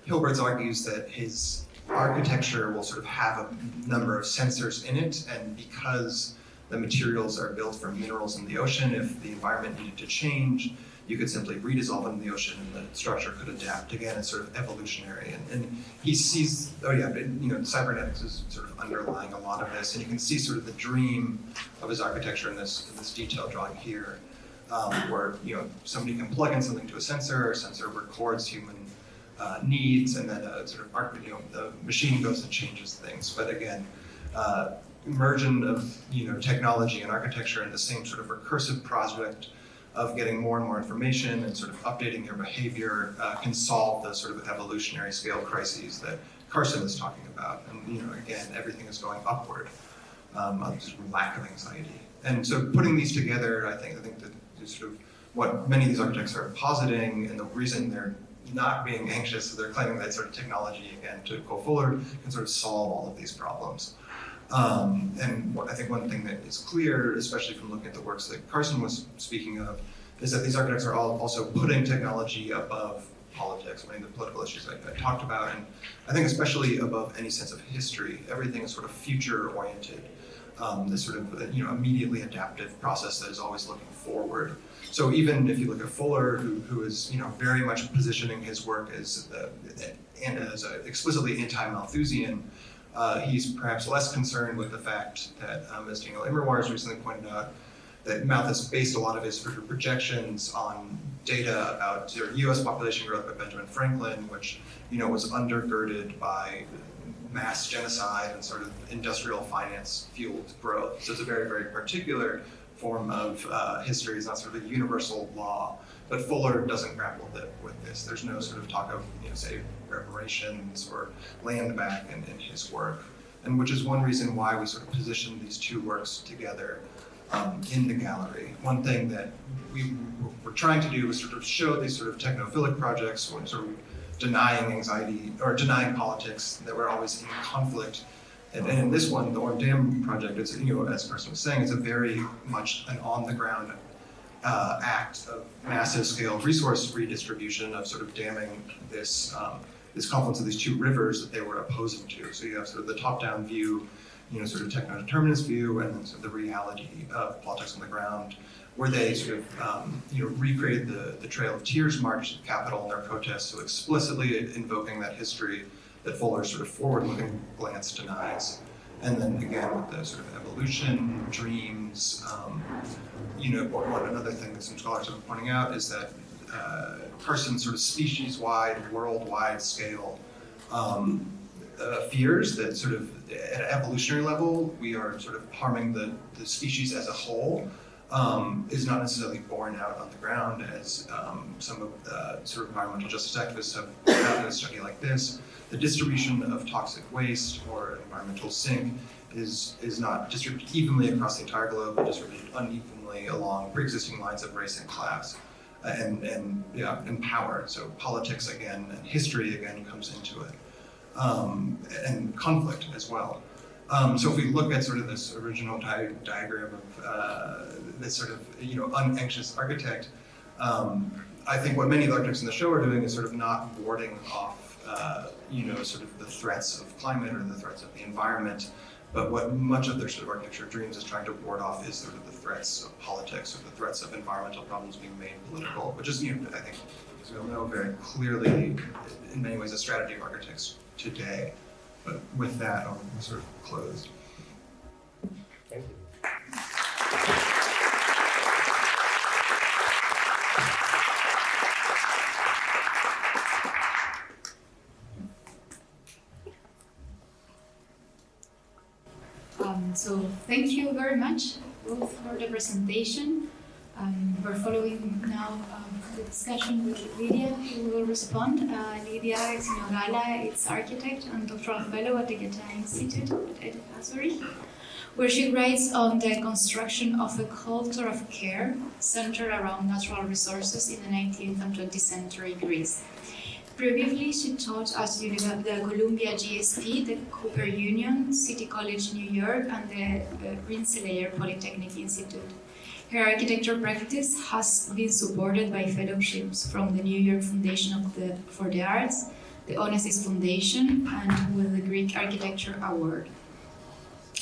Hilbert's argues that his architecture will sort of have a number of sensors in it, and because the materials are built from minerals in the ocean, if the environment needed to change, you could simply redissolve it in the ocean and the structure could adapt. Again, it's sort of evolutionary. And he sees, cybernetics is sort of underlying a lot of this, and you can see sort of the dream of his architecture in this detailed drawing here, where somebody can plug in something to a sensor records human needs, and then the machine goes and changes things. But again, immersion of technology and architecture in the same sort of recursive project of getting more and more information and sort of updating your behavior can solve the sort of evolutionary scale crises that Carson is talking about. And again, everything is going upward, sort of lack of anxiety. And so putting these together, I think that is sort of what many of these architects are positing, and the reason they're not being anxious, so they're claiming that sort of technology, again, to go forward, can sort of solve all of these problems. I think one thing that is clear, especially from looking at the works that Carson was speaking of, is that these architects are all also putting technology above politics, many of the political issues I talked about, and I think especially above any sense of history. Everything is sort of future-oriented, this sort of immediately adaptive process that is always looking forward. So even if you look at Fuller, who is very much positioning his work as explicitly anti-Malthusian, he's perhaps less concerned with the fact that, as Daniel Immerwahr has recently pointed out, that Malthus based a lot of his sort of projections on data about U.S. population growth by Benjamin Franklin, which was undergirded by mass genocide and sort of industrial finance fueled growth. So it's a very, very particular form of history. It's not sort of a universal law. But Fuller doesn't grapple with this. There's no sort of talk of, say, reparations or land back in his work, and which is one reason why we sort of position these two works together in the gallery. One thing that we're trying to do is sort of show these sort of technophilic projects, or sort of denying anxiety or denying politics, that we're always in conflict. And in this one, the Orm Dam project, it's, as Carson was saying, it's a very much an on-the-ground act of massive scale resource redistribution, of sort of damming this this confluence of these two rivers that they were opposing to. So you have sort of the top-down view, sort of techno-determinist view, and then sort of the reality of politics on the ground, where they sort of recreated the Trail of Tears march to the Capitol in their protests, so explicitly invoking that history that Fuller's sort of forward-looking glance denies. And then again with the sort of evolution, dreams, another thing that some scholars have been pointing out is that Carson's sort of species-wide, worldwide scale fears that sort of at an evolutionary level we are sort of harming the species as a whole is not necessarily borne out on the ground, as some of the sort of environmental justice activists have pointed out in a study like this. The distribution of toxic waste or environmental sink is not distributed evenly across the entire globe, but distributed unevenly along pre-existing lines of race and class and power. So politics again and history again comes into it, and conflict as well. So if we look at sort of this original diagram of this sort of unanxious architect, I think what many of the architects in the show are doing is sort of not warding off sort of the threats of climate or the threats of the environment, but what much of their sort of architecture dreams is trying to ward off is sort of the threats of politics or the threats of environmental problems being made political, which is, I think, as we all know, very clearly, in many ways, a strategy of architects today. But with that, I'll sort of close. Thank you. So thank you very much both for the presentation. We're following now the discussion with Lydia, who will respond. Lydia Xynogala is architect and doctoral fellow at the Goethe Institute at Zurich, where she writes on the construction of a culture of care centered around natural resources in the 19th and 20th century Greece. Previously, she taught at the Columbia GSP, the Cooper Union, City College New York, and the Rensselaer Polytechnic Institute. Her architecture practice has been supported by fellowships from the New York Foundation for the Arts, the Onassis Foundation, and with the Greek Architecture Award.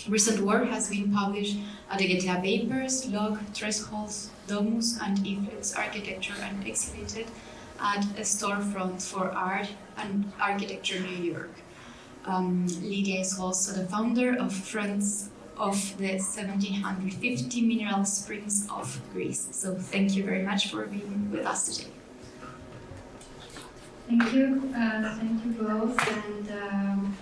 Recent work has been published at the Goethe Papers, Log, Thresholds, Domus, and Influx Architecture, and exhibited at a storefront for art and architecture New York. Lydia is also the founder of Friends of the 1750 Mineral Springs of Greece. So thank you very much for being with us today. Thank you both, and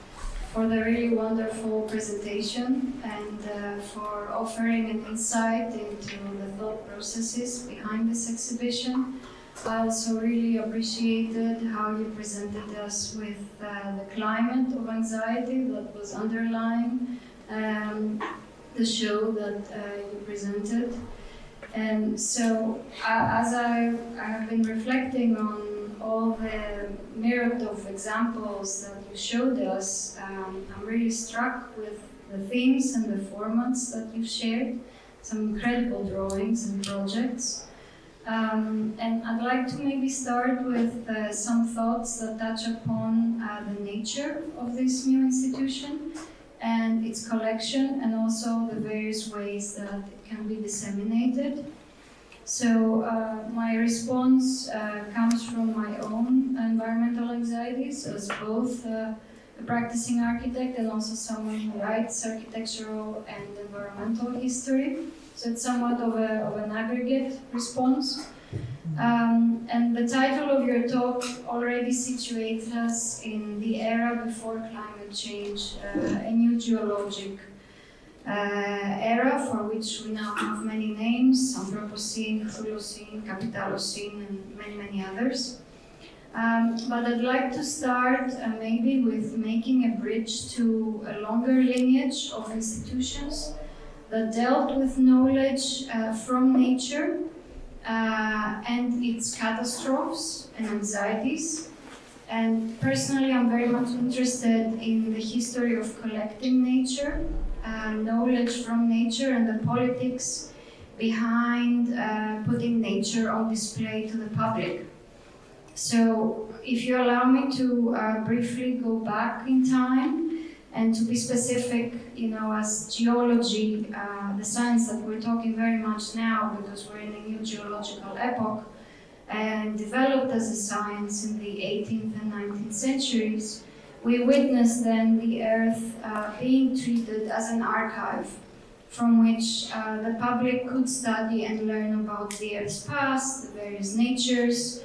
for the really wonderful presentation, and for offering an insight into the thought processes behind this exhibition. I also really appreciated how you presented us with the climate of anxiety that was underlying the show that you presented. And so as I have been reflecting on all the myriad of examples that you showed us, I'm really struck with the themes and the formats that you've shared. Some incredible drawings and projects. And I'd like to maybe start with some thoughts that touch upon the nature of this new institution and its collection, and also the various ways that it can be disseminated. So my response comes from my own environmental anxieties as both a practicing architect and also someone who writes architectural and environmental history. So it's somewhat of an aggregate response. And the title of your talk already situates us in the era before climate change, a new geologic era for which we now have many names: Anthropocene, Thulocene, Capitalocene, and many, many others. But I'd like to start maybe with making a bridge to a longer lineage of institutions that dealt with knowledge from nature and its catastrophes and anxieties. And personally, I'm very much interested in the history of collecting nature, knowledge from nature, and the politics behind putting nature on display to the public. So, if you allow me to briefly go back in time, and to be specific, as geology, the science that we're talking very much now, because we're in a new geological epoch, and developed as a science in the 18th and 19th centuries, we witnessed then the Earth being treated as an archive from which the public could study and learn about the Earth's past, the various natures,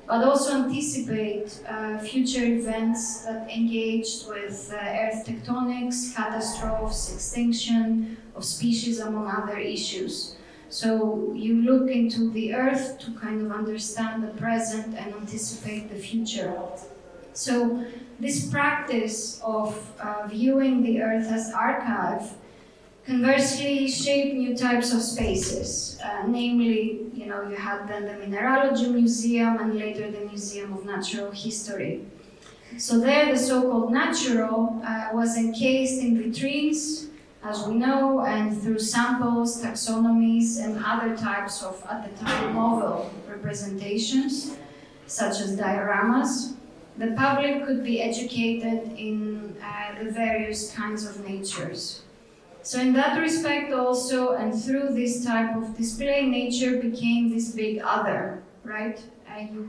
but also anticipate future events that engaged with Earth tectonics, catastrophes, extinction of species, among other issues. So you look into the Earth to kind of understand the present and anticipate the future. So this practice of viewing the Earth as archive conversely shaped new types of spaces, namely, you had then the Mineralogy Museum and later the Museum of Natural History. So there the so-called natural was encased in vitrines, as we know, and through samples, taxonomies, and other types of, at the time, novel representations, such as dioramas. The public could be educated in the various kinds of natures. So in that respect also, and through this type of display, nature became this big other, right?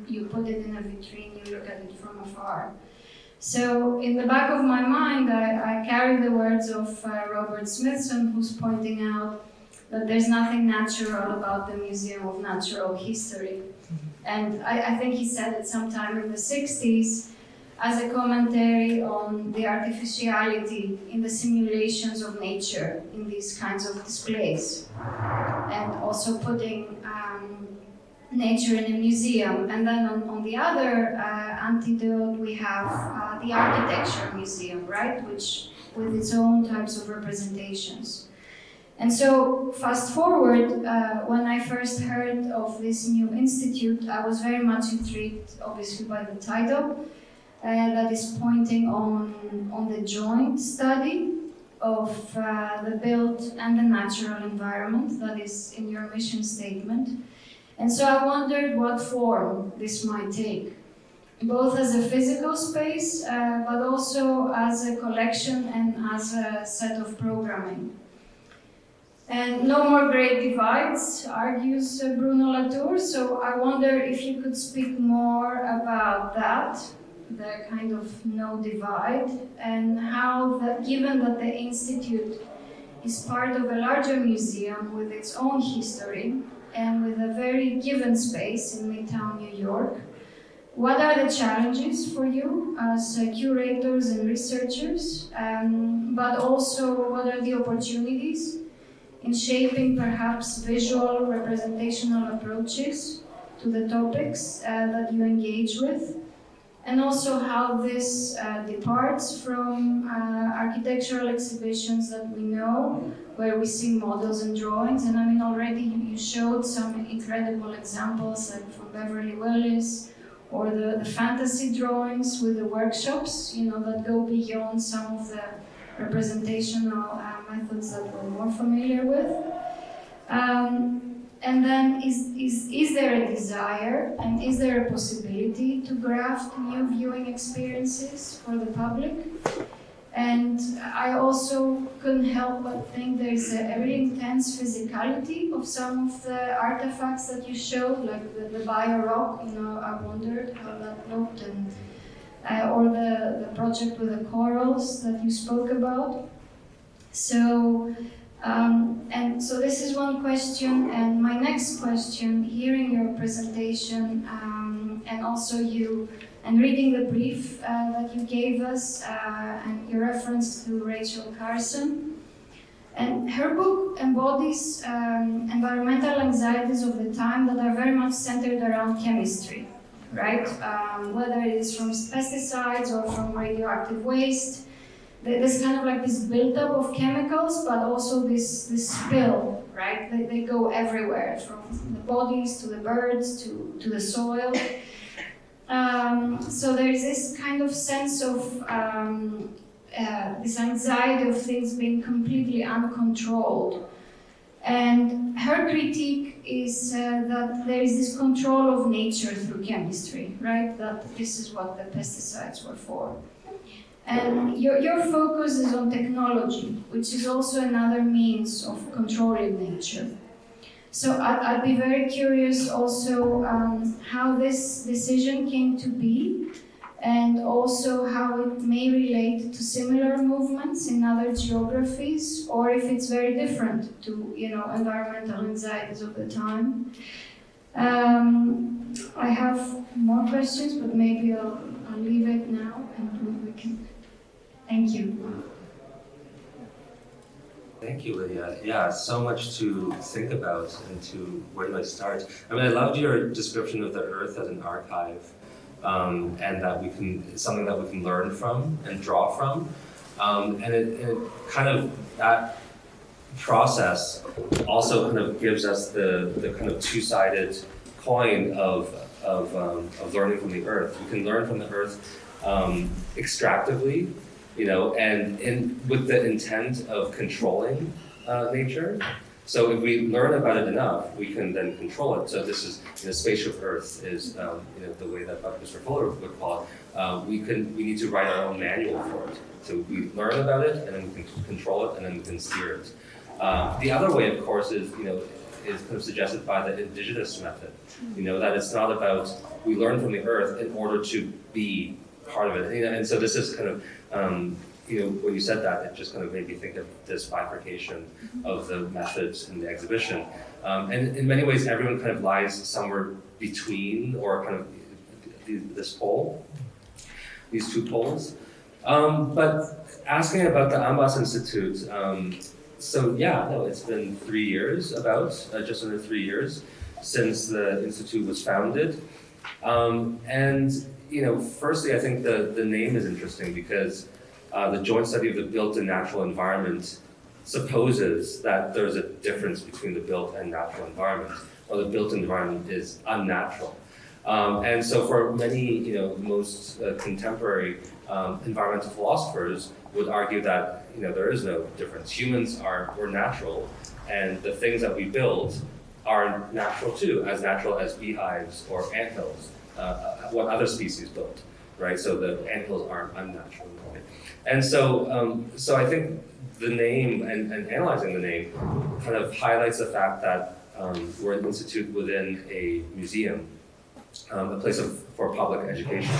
You put it in a vitrine, you look at it from afar. So in the back of my mind, I carry the words of Robert Smithson, who's pointing out that there's nothing natural about the Museum of Natural History. And I think he said it sometime in the 60s, as a commentary on the artificiality in the simulations of nature in these kinds of displays, and also putting nature in a museum. And then on the other antidote, we have the Architecture Museum, right, which with its own types of representations. And so, fast forward, when I first heard of this new institute, I was very much intrigued, obviously, by the title. That is pointing on the joint study of the built and the natural environment that is in your mission statement. And so I wondered what form this might take, both as a physical space, but also as a collection and as a set of programming. And no more great divides, argues Bruno Latour, so I wonder if you could speak more about that, the kind of no divide, and how that, given that the Institute is part of a larger museum with its own history and with a very given space in Midtown New York, what are the challenges for you as curators and researchers, but also what are the opportunities in shaping perhaps visual representational approaches to the topics that you engage with? And also how this departs from architectural exhibitions that we know, where we see models and drawings. And I mean, already you showed some incredible examples, like from Beverly Willis, or the fantasy drawings with the workshops, that go beyond some of the representational methods that we're more familiar with. And then is there a desire and is there a possibility to graft new viewing experiences for the public? And I also couldn't help but think there's a really intense physicality of some of the artifacts that you showed, like the bio rock. I wondered how that looked, and or the project with the corals that you spoke about. So, and so this is one question, and my next question, hearing your presentation, and also and reading the brief that you gave us, and your reference to Rachel Carson. And her book embodies environmental anxieties of the time that are very much centered around chemistry, right? Whether it is from pesticides or from radioactive waste, there's kind of like this buildup of chemicals, but also this spill, right? They go everywhere, from the bodies to the birds to the soil. So there's this kind of sense of this anxiety of things being completely uncontrolled. And her critique is that there is this control of nature through chemistry, right? That this is what the pesticides were for. And your focus is on technology, which is also another means of controlling nature. So I'd be very curious also how this decision came to be, and also how it may relate to similar movements in other geographies, or if it's very different to environmental anxieties of the time. I have more questions, but maybe I'll leave it now, and we can. Thank you. Thank you, Lydia. Yeah, so much to think about, and to where do I start? I mean, I loved your description of the Earth as an archive, and that it's something that we can learn from and draw from. And it kind of, that process also kind of gives us the kind of two-sided coin of learning from the Earth. We can learn from the Earth extractively, and with the intent of controlling nature. So if we learn about it enough, we can then control it. So this is, spaceship Earth is, the way that Mr. Fuller would call it. We need to write our own manual for it. So we learn about it, and then we can control it, and then we can steer it. The other way, of course, is kind of suggested by the indigenous method. That it's not about, we learn from the Earth in order to be part of it. And so this is kind of, when you said that, it just kind of made me think of this bifurcation of the methods in the exhibition. And in many ways, everyone kind of lies somewhere between, or kind of this pole, these two poles. But asking about the Ambas Institute, it's been 3 years, just under 3 years, since the Institute was founded. Firstly, I think the name is interesting because the joint study of the built and natural environment supposes that there's a difference between the built and natural environment, or the built environment is unnatural. And so for many, most contemporary environmental philosophers would argue that, there is no difference. Humans we're natural, and the things that we build are natural too, as natural as beehives or anthills, what other species build, right? So the anthills aren't unnatural. Right? And so I think the name and analyzing the name kind of highlights the fact that we're an institute within a museum, a place for public education.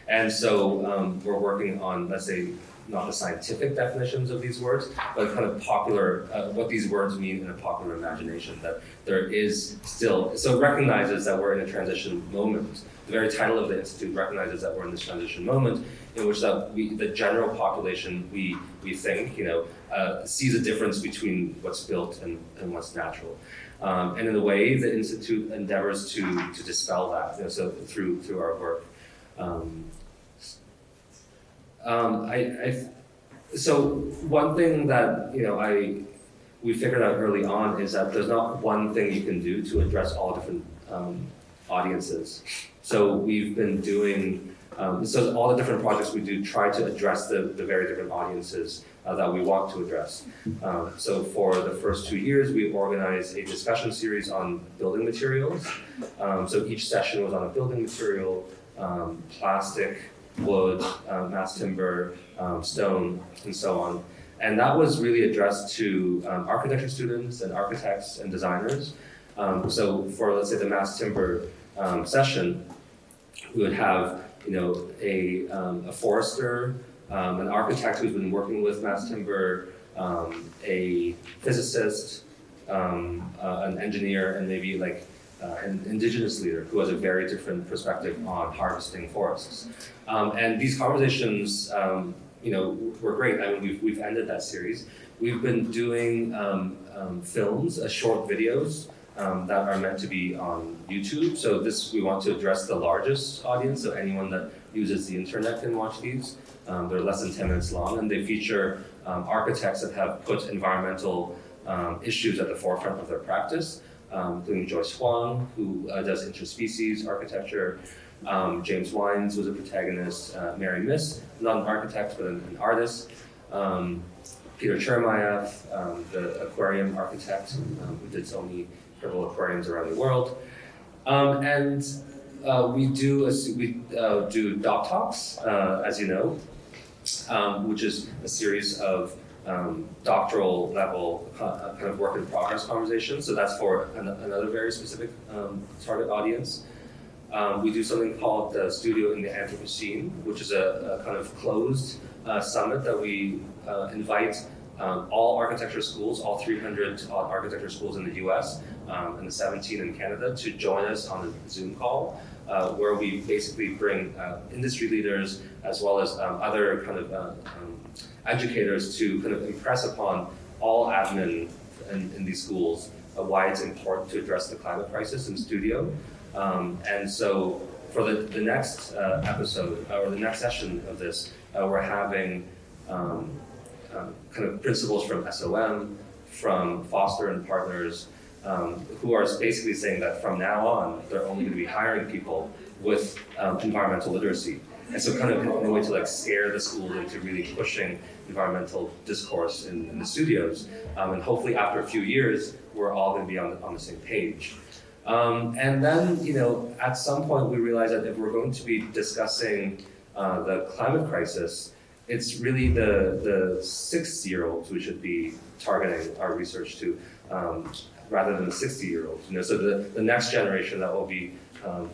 And so we're working on, let's say, not the scientific definitions of these words, but kind of popular, what these words mean in a popular imagination, that there is still, so it recognizes that we're in a transition moment. The very title of the Institute recognizes that we're in this transition moment in which the general population, we think, sees a difference between what's built and what's natural. And in a way, the Institute endeavors to dispel that, so through our work. So one thing that we figured out early on is that there's not one thing you can do to address all different audiences. So we've been doing So all the different projects we do try to address the very different audiences that we want to address. So for the first 2 years, we organized a discussion series on building materials. So each session was on a building material, plastic, wood, mass timber, stone, and so on. And that was really addressed to architecture students and architects and designers. So for, let's say, the mass timber session, we would have, a forester, an architect who's been working with mass timber, a physicist, an engineer, and maybe like an indigenous leader who has a very different perspective on harvesting forests. And these conversations, were great. I mean, we've ended that series. We've been doing films, short videos that are meant to be on YouTube. So we want to address the largest audience, so anyone that uses the internet can watch these. They're less than 10 minutes long, and they feature architects that have put environmental issues at the forefront of their practice, including Joyce Huang, who does interspecies architecture. James Wines was a protagonist. Mary Miss, not an architect, but an artist. Peter Chermayev, the aquarium architect, who did so many incredible aquariums around the world. And we do doc talks, as you know, which is a series of doctoral level kind of work in progress conversations. So that's for another very specific target audience. We do something called the Studio in the Anthropogene, which is a kind of closed summit that we invite all architecture schools, all 300 architecture schools in the US and the 17 in Canada to join us on a Zoom call where we basically bring industry leaders as well as other kind of educators to kind of impress upon all admin in these schools why it's important to address the climate crisis in studio. And so for the next episode, or the next session of this, we're having kind of principals from SOM, from Foster and Partners, who are basically saying that from now on, they're only going to be hiring people with environmental literacy. And so kind of in a way to like scare the schools into really pushing environmental discourse in the studios. And hopefully after a few years, we're all going to be on the same page. And then, at some point we realized that if we're going to be discussing the climate crisis, it's really the 6-year-olds we should be targeting our research to, rather than the 60-year-olds. So the next generation that will be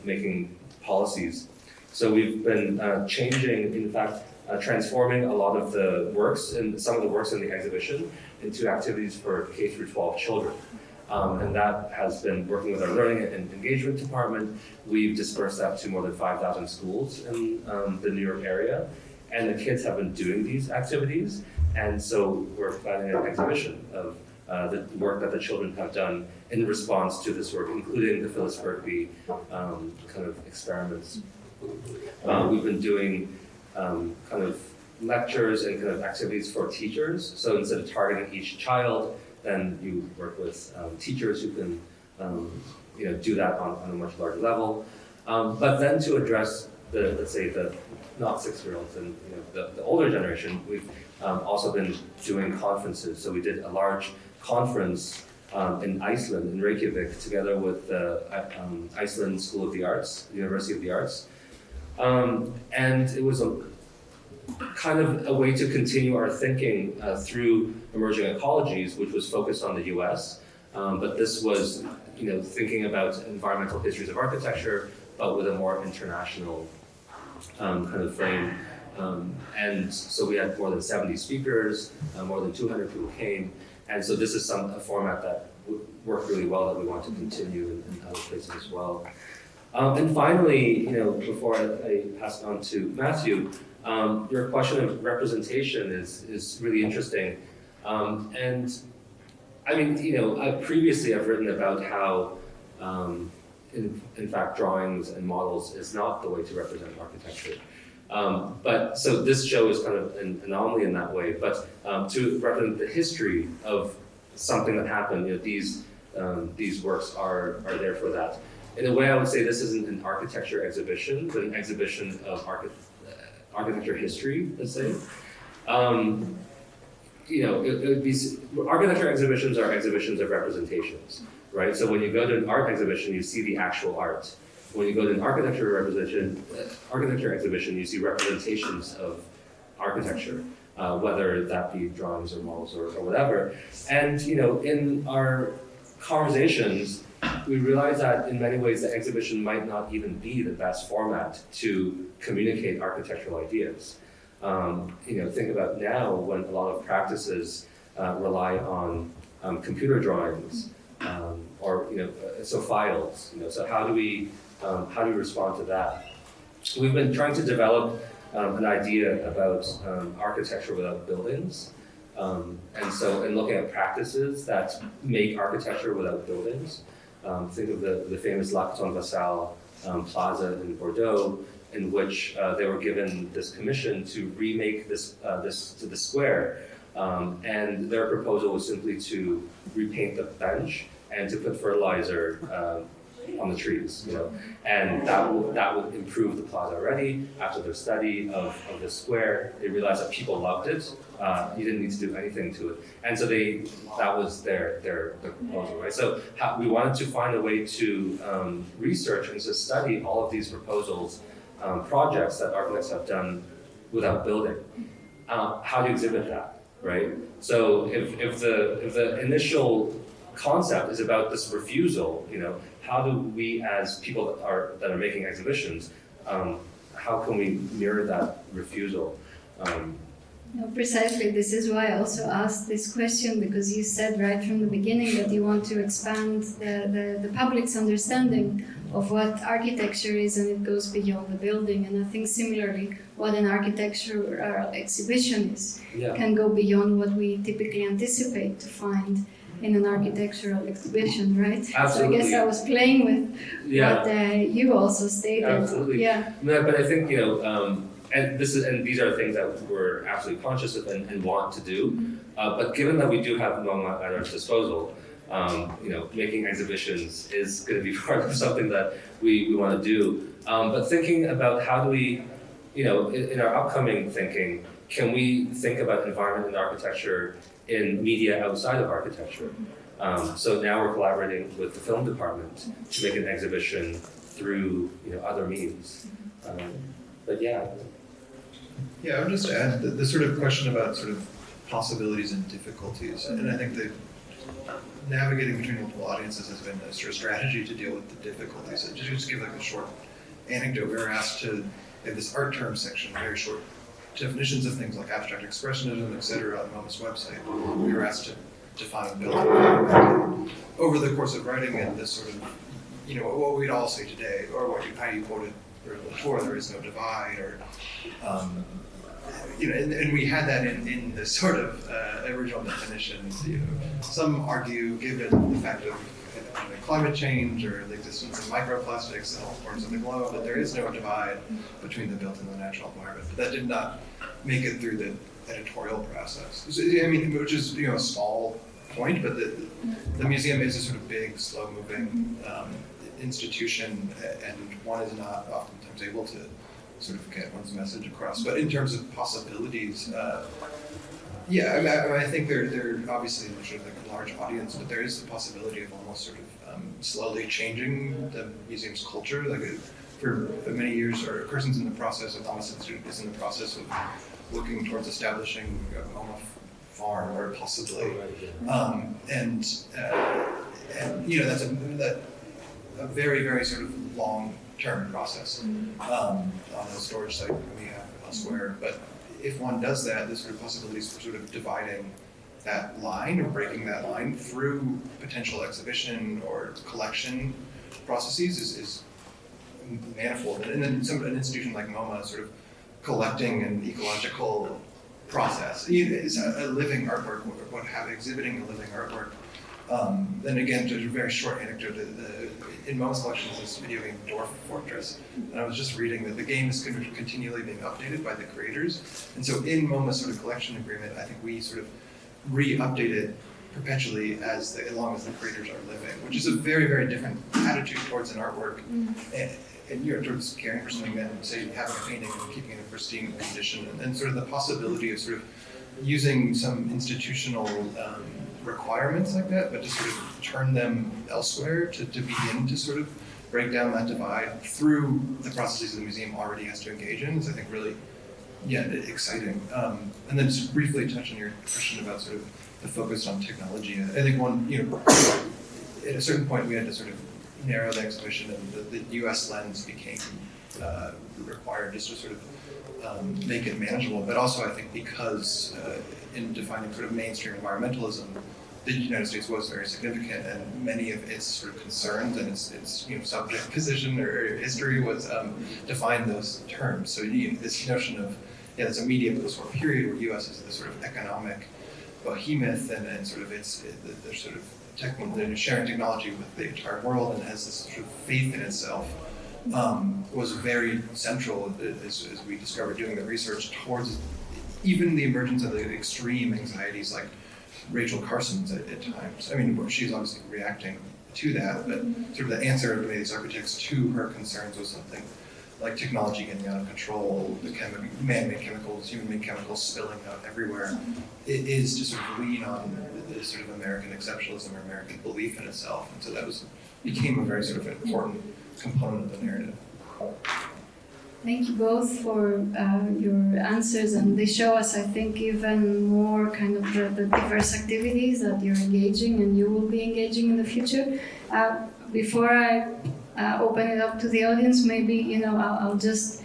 making policies. So we've been changing, in fact, transforming a lot of the works, and some of the works in the exhibition, into activities for K through 12 children. And that has been working with our learning and engagement department. We've dispersed that to more than 5,000 schools in the New York area. And the kids have been doing these activities. And so we're planning an exhibition of the work that the children have done in response to this work, including the Phyllis Berkeley kind of experiments. We've been doing kind of lectures and kind of activities for teachers. So instead of targeting each child, then you work with teachers who can do that on a much larger level. But then to address let's say the not 6-year-olds and the older generation, we've also been doing conferences. So we did a large conference in Iceland, in Reykjavik, together with the Iceland School of the Arts, the University of the Arts. And it was a kind of a way to continue our thinking through emerging ecologies, which was focused on the US. But this was, thinking about environmental histories of architecture, but with a more international kind of frame. And so we had more than 70 speakers, more than 200 people came. And so this is a format that worked really well that we want to continue in other places as well. And finally, before I pass it on to Matthew, your question of representation is really interesting. And I mean, previously I've written about how, in fact, drawings and models is not the way to represent architecture. But so this show is kind of an anomaly in that way, but to represent the history of something that happened, these works are there for that. in a way, I would say this isn't an architecture exhibition, but an exhibition of architecture history, let's say. You know, it would be, architecture exhibitions are exhibitions of representations, right? So when you go to an art exhibition, you see the actual art. When you go to an architecture exhibition, you see representations of architecture, whether that be drawings or models or whatever. And you know, in our conversations, we realize that in many ways the exhibition might not even be the best format to communicate architectural ideas. You know, think about now when a lot of practices rely on computer drawings or you know, so files. You know, so how do we respond to that? We've been trying to develop an idea about architecture without buildings. And so in looking at practices that make architecture without buildings, think of the famous L'Arc en Vassal plaza in Bordeaux, in which they were given this commission to remake this square. And their proposal was simply to repaint the bench and to put fertilizer on the trees, you know, and that would improve the plaza already. After their study of the square, they realized that people loved it. You didn't need to do anything to it, and so that was their proposal, right? So we wanted to find a way to research and to study all of these proposals, projects that architects have done without building. How do you exhibit that, right? So if the initial concept is about this refusal, you know, how do we as people that are making exhibitions, how can we mirror that refusal? No, precisely. This is why I also asked this question, because you said right from the beginning that you want to expand the public's understanding of what architecture is, and it goes beyond the building. And I think similarly, what an architectural exhibition is can go beyond what we typically anticipate to find in an architectural exhibition, right? Absolutely. So I guess I was playing with what you also stated. Absolutely. Yeah. No, but I think, you know, and these are things that we're absolutely conscious of and want to do. But given that we do have MoMA at our disposal, you know, making exhibitions is going to be part of something that we want to do. But thinking about how do we, you know, in our upcoming thinking, can we think about environment and architecture in media outside of architecture? So now we're collaborating with the film department to make an exhibition through, you know, other means. But yeah. Yeah, I would just add the sort of question about sort of possibilities and difficulties, and I think that navigating between multiple audiences has been a sort of strategy to deal with the difficulties. Just give like a short anecdote. We were asked to have this art term section, very short definitions of things like abstract expressionism, etc. on MoMA's website. We were asked to define building over the course of writing it. This sort of, you know, what we'd all say today, or how you quoted before, there is no divide, or you know, and we had that in the sort of original definitions. You know, some argue, given the fact of climate change or the existence of microplastics in all parts of the globe, that there is no divide between the built and the natural environment. But that did not make it through the editorial process. So, I mean, which is, you know, a small point, but the museum is a sort of big, slow-moving institution, and one is not oftentimes able to sort of get one's message across. But in terms of possibilities, yeah, I mean, I think they're obviously sort of like a large audience, but there is the possibility of almost sort of slowly changing the museum's culture. Like for many years, or Carson's in the process, and Thomas Institute is in the process of looking towards establishing a MoMA farm, or possibly, and you know, that's a very, very sort of long-term process on a storage site we have elsewhere. But if one does that, the sort of possibilities for sort of dividing that line, or breaking that line through potential exhibition or collection processes is manifold. And then an institution like MoMA, sort of collecting an ecological process, is a living artwork, exhibiting a living artwork. Then again, just a very short anecdote, in MoMA's collection is this video game Dwarf Fortress, and I was just reading that the game is continually being updated by the creators, and so in MoMA's sort of collection agreement, I think we sort of re-updated perpetually as long as the creators are living, which is a very, very different attitude towards an artwork. And towards caring for something than, say, having a painting and keeping it in a pristine condition, and sort of the possibility of sort of using some institutional requirements like that, but to sort of turn them elsewhere to begin to sort of break down that divide through the processes the museum already has to engage in is, I think, really, exciting. And then just briefly touch on your question about sort of the focus on technology. I think at a certain point we had to sort of narrow the exhibition, and the U.S. lens became required just to sort of make it manageable. But also, I think because in defining sort of mainstream environmentalism, the United States was very significant, and many of its sort of concerns and its subject position or history was defined those terms. So this notion of it's a media post-war period where U.S. is this sort of economic behemoth, and sort of they're sort of they're sharing technology with the entire world and has this sort of faith in itself, was very central as we discovered doing the research towards even the emergence of the extreme anxieties like Rachel Carson's at times. I mean, she's obviously reacting to that, but sort of the answer of many of these architects to her concerns was something like technology getting out of control, the man-made chemicals, human-made chemicals spilling out everywhere. It is to sort of lean on the sort of American exceptionalism or American belief in itself, and so that became a very sort of important component of the narrative. Thank you both for your answers, and they show us, I think, even more kind of the diverse activities that you're engaging and you will be engaging in the future. Before I open it up to the audience, maybe I'll just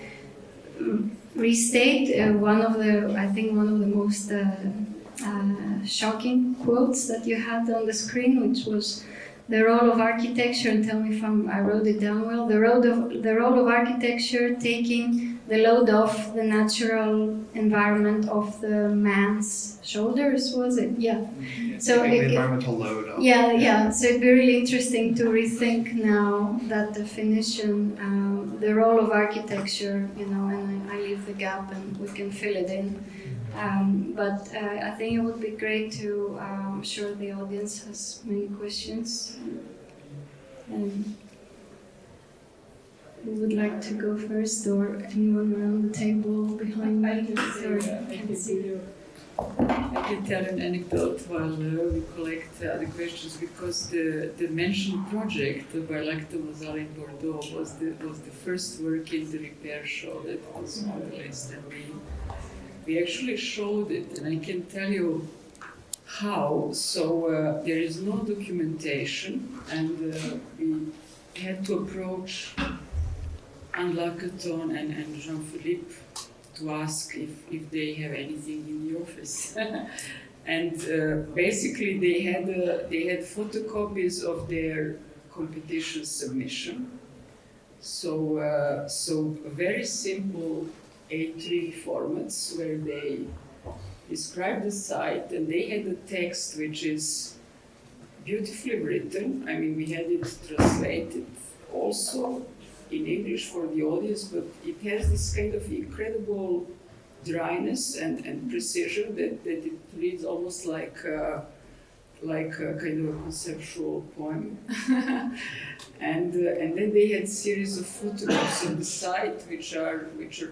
restate one of the most shocking quotes that you had on the screen, which was the role of architecture, and tell me if I wrote it down well, the role of architecture taking the load off the natural environment of the man's shoulders, was it? Yeah. So the environmental load off. Yeah. So it'd be really interesting to rethink now that definition, the role of architecture, and I leave the gap and we can fill it in. But I think it would be great to, I'm sure the audience has many questions. Who would like to go first, or anyone around the table behind me? I can tell an anecdote while we collect the questions, because the mentioned project by Wagstaffe in Bordeaux was the first work in the repair show that was on the list, and we actually showed it, and I can tell you how. So there is no documentation, and we had to approach Anne Lacaton and Jean-Philippe to ask if they have anything in the office. And basically they had photocopies of their competition submission. So very simple A3 formats where they describe the site, and they had the text which is beautifully written. I mean, we had it translated also in English for the audience, but it has this kind of incredible dryness and precision that it reads almost like a kind of a conceptual poem. And then they had a series of photographs of the site, which are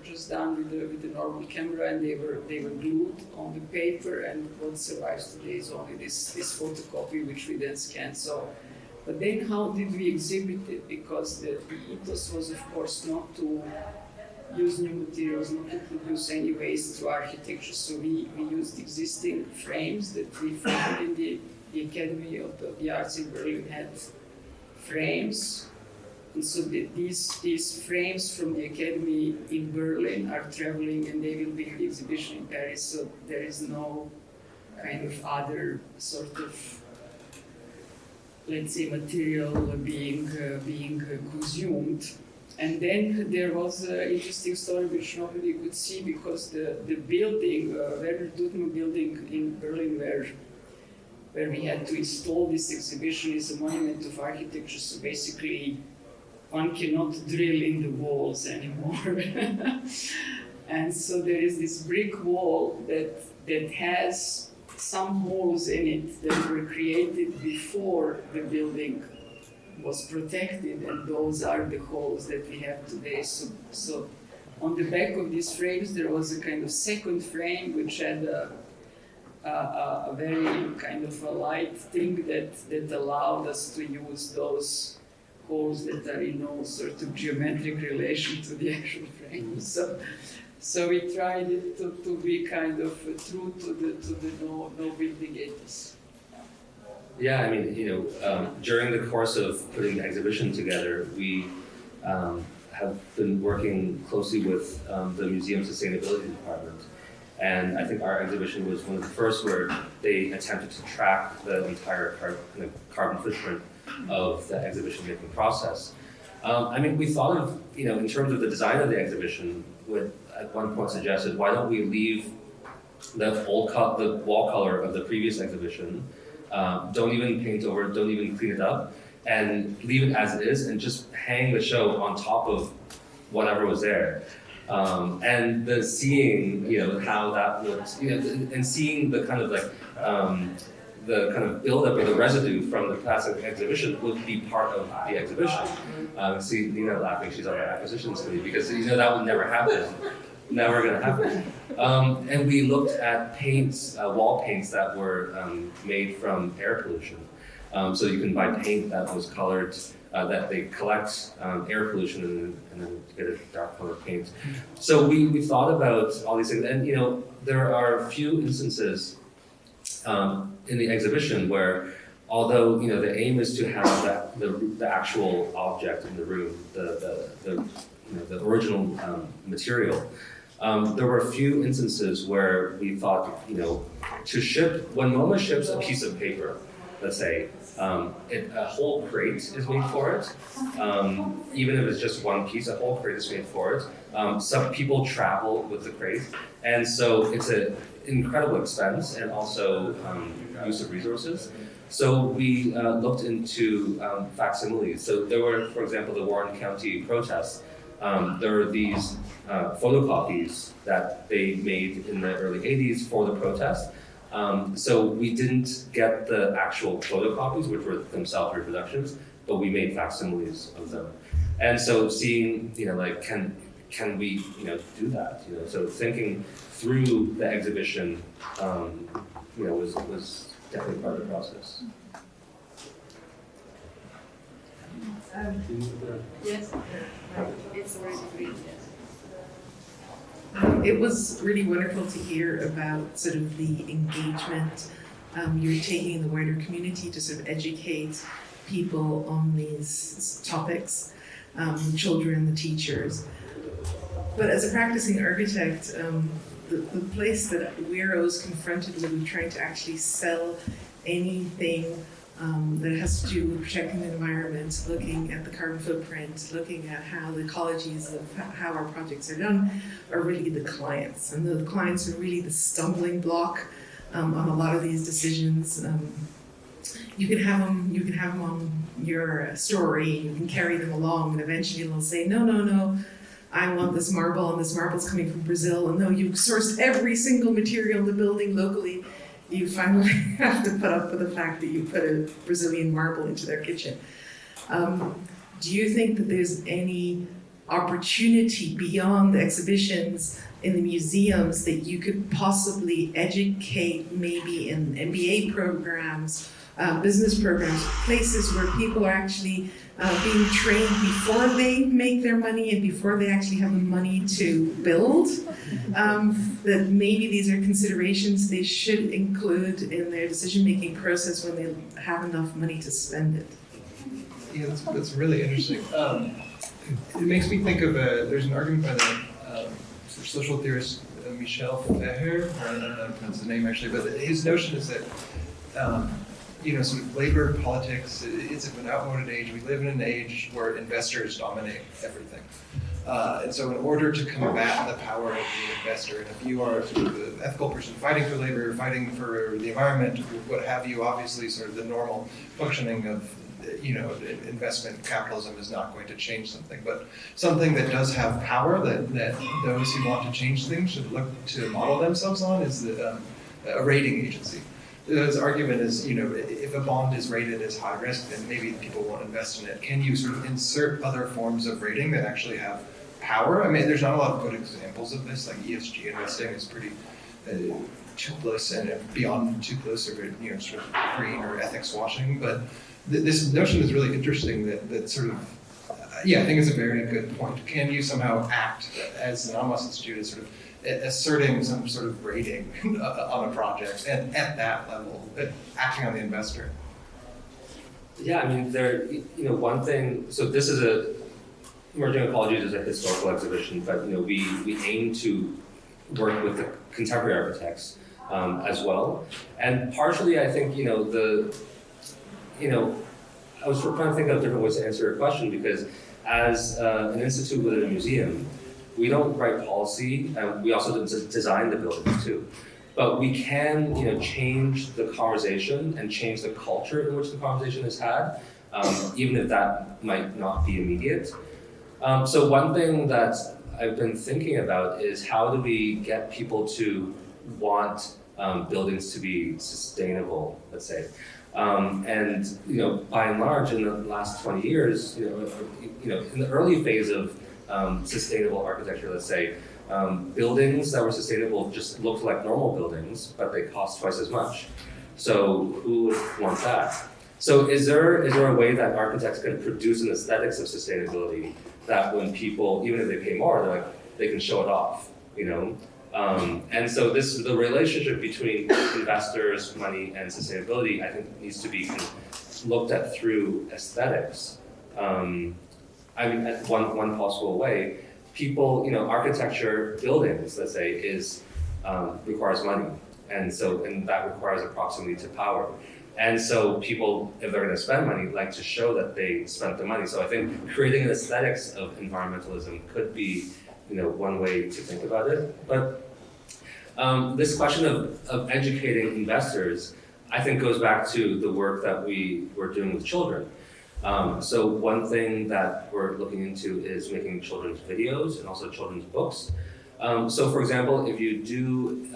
just done with a normal camera, and they were glued on the paper. And what survives today is only this photocopy, which we then scan. So, but then how did we exhibit it? Because the ethos was, of course, not to use new materials, not to produce any waste through architecture. So we used existing frames that we found in the Academy of the Arts in Berlin had frames. And so these frames from the Academy in Berlin are traveling, and they will be in the exhibition in Paris. So there is no kind of other sort of, let's say, material being consumed. And then there was an interesting story which nobody could see, because the building, Werner Duttmann building in Berlin, where we had to install this exhibition, is a monument of architecture. So basically, one cannot drill in the walls anymore. And so there is this brick wall that has some holes in it that were created before the building was protected, and those are the holes that we have today. So on the back of these frames there was a kind of second frame which had a very kind of a light thing that allowed us to use those holes that are in no sort of geometric relation to the actual frame. So we tried it to be kind of true to the no building ethos. Yeah, I mean, during the course of putting the exhibition together, we have been working closely with the Museum Sustainability Department. And I think our exhibition was one of the first where they attempted to track the entire carbon footprint of the exhibition making process. I mean, we thought of, in terms of the design of the exhibition, would at one point suggested, why don't we leave the wall color of the previous exhibition, don't even paint over it, don't even clean it up, and leave it as it is, and just hang the show on top of whatever was there. And the seeing, how that looked, and seeing the kind of the kind of buildup or the residue from the classic exhibition would be part of the exhibition. See Nina laughing, she's on our acquisitions committee, because that would never happen. Never gonna happen. And we looked at paints, wall paints that were made from air pollution. So you can buy paint that was colored, that they collect air pollution and then get a dark colored paint. So we thought about all these things, and there are a few instances in the exhibition where, although the aim is to have the actual object in the room, the original material. There were a few instances where we thought, to ship, when MoMA ships a piece of paper, let's say, a whole crate is made for it. Even if it's just one piece, a whole crate is made for it. Some people travel with the crate, and so it's an incredible expense and also use of resources. So we looked into facsimiles. So there were, for example, the Warren County protests. There were these photocopies that they made in the early 80s for the protest. So we didn't get the actual photocopies, which were themselves reproductions, but we made facsimiles of them. And so seeing, can we, do that? So thinking through the exhibition, was definitely part of the process. Yes, it's already green, yes. It was really wonderful to hear about sort of the engagement you're taking in the wider community to sort of educate people on these topics, children, the teachers. But as a practicing architect, the place that we're always confronted with trying to actually sell anything that has to do with protecting the environment, looking at the carbon footprint, looking at how the ecologies of how our projects are done, are really the clients. And the clients are really the stumbling block on a lot of these decisions. You can have them on your story, you can carry them along, and eventually they'll say, no, I want this marble, and this marble's coming from Brazil, and though you've sourced every single material in the building locally, you finally have to put up with the fact that you put a Brazilian marble into their kitchen. Do you think that there's any opportunity beyond the exhibitions in the museums that you could possibly educate, maybe in MBA programs, business programs, places where people are actually being trained before they make their money and before they actually have the money to build, that maybe these are considerations they should include in their decision-making process when they have enough money to spend it? Yeah, that's really interesting. It makes me think of there's an argument by the social theorist Michel Ferrer, I don't know how to pronounce his name actually, but his notion is that sort of labor politics is of an outmoded age. We live in an age where investors dominate everything. And so in order to combat the power of the investor, and if you are sort of the ethical person fighting for labor, fighting for the environment, what have you, obviously sort of the normal functioning of investment capitalism is not going to change something. But something that does have power, that those who want to change things should look to model themselves on, is a rating agency. His argument is, if a bond is rated as high risk, then maybe people won't invest in it. Can you sort of insert other forms of rating that actually have power? I mean, there's not a lot of good examples of this, like ESG investing is pretty toothless and beyond toothless or sort of green or ethics washing. But this notion is really interesting that sort of, I think it's a very good point. Can you somehow act as an Amos Institute as sort of asserting some sort of rating on a project and at that level, acting on the investor? Yeah, I mean, one thing, so this is Emerging Ecologies is a historical exhibition, but we aim to work with the contemporary architects as well. And partially, I think, I was trying to think of different ways to answer your question, because as an institute within a museum, we don't write policy, and we also design the buildings too. But we can, change the conversation and change the culture in which the conversation is had, even if that might not be immediate. So one thing that I've been thinking about is how do we get people to want buildings to be sustainable, let's say. And by and large, in the last 20 years, in the early phase of sustainable architecture, let's say, buildings that were sustainable just looked like normal buildings, but they cost twice as much. So who would want that? So is there a way that architects can produce an aesthetics of sustainability that when people, even if they pay more, they can show it off, And so the relationship between investors, money, and sustainability, I think, needs to be looked at through aesthetics. One possible way, people, architecture, buildings, let's say, requires money, and that requires a proximity to power. And so people, if they're going to spend money, like to show that they spent the money. So I think creating an aesthetics of environmentalism could be, one way to think about it. But this question of educating investors, I think, goes back to the work that we were doing with children. So one thing that we're looking into is making children's videos and also children's books. So for example, if you do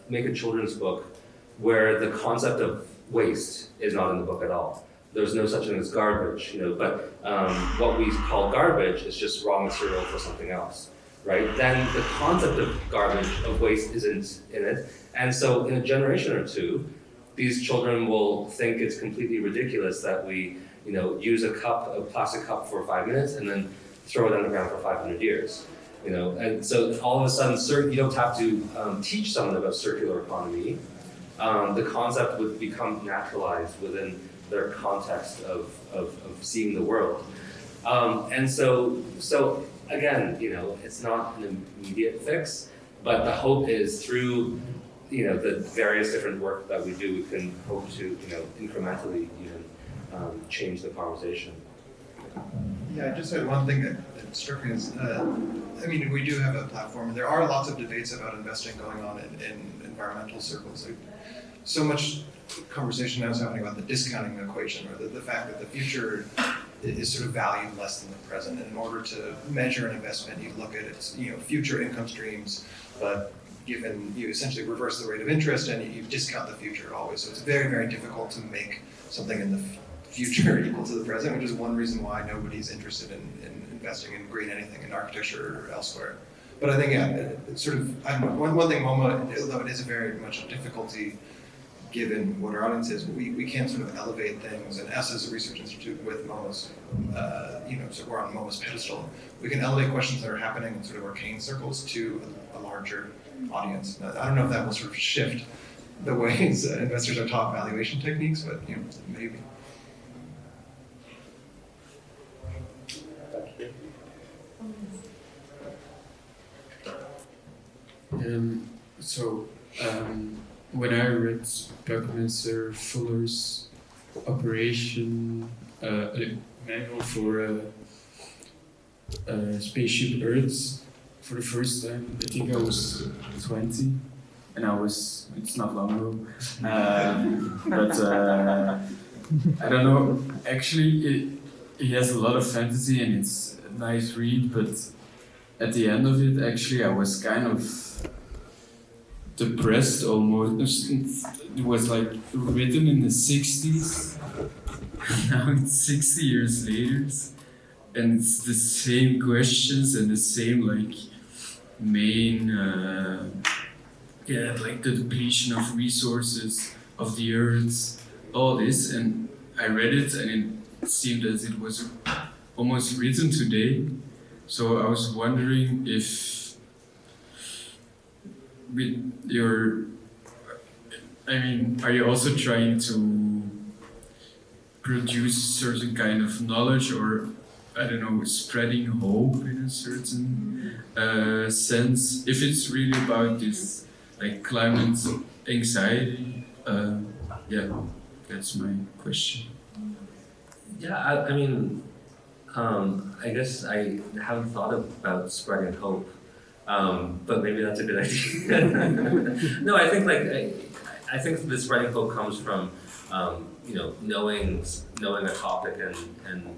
make a children's book where the concept of waste is not in the book at all, there's no such thing as garbage, but what we call garbage is just raw material for something else, right? Then the concept of garbage, of waste, isn't in it. And so in a generation or two, these children will think it's completely ridiculous that we use a plastic cup for 5 minutes and then throw it underground for 500 years. And so all of a sudden, you don't have to teach someone about circular economy. The concept would become naturalized within their context of seeing the world. And so again, it's not an immediate fix, but the hope is through the various different work that we do, we can hope to incrementally even change the conversation. Yeah, I just had one thing that struck me is, we do have a platform, and there are lots of debates about investing going on in environmental circles. So much conversation now is happening about the discounting equation, or the fact that the future is sort of valued less than the present. And in order to measure an investment, you look at its future income streams, but given you essentially reverse the rate of interest and you discount the future always. So it's very, very difficult to make something in the future equal to the present, which is one reason why nobody's interested in investing in green anything in architecture or elsewhere. But I think, it's sort of, one thing MoMA, although it is a very much a difficulty given what our audience is, we can sort of elevate things, and us as a research institute with MoMA's, so we're on MoMA's pedestal, we can elevate questions that are happening in sort of arcane circles to a larger audience. I don't know if that will sort of shift the ways investors are taught valuation techniques, but maybe. When I read Buckminster Fuller's operation manual for Spaceship Earth for the first time, I think I was 20, and it's not long ago, but I don't know, actually he has a lot of fantasy and it's a nice read, but at the end of it, actually, I was kind of depressed almost. It was like written in the 60s. Now it's 60 years later, and it's the same questions and the same like main, like the depletion of resources of the earth, all this. And I read it, and it seemed as it was almost written today. So I was wondering if with your, are you also trying to produce certain kind of knowledge, or I don't know, spreading hope in a certain sense? If it's really about this like climate anxiety, that's my question. Yeah, I guess I haven't thought about spreading hope, but maybe that's a good idea. No, I think I think the spreading hope comes from knowing a topic and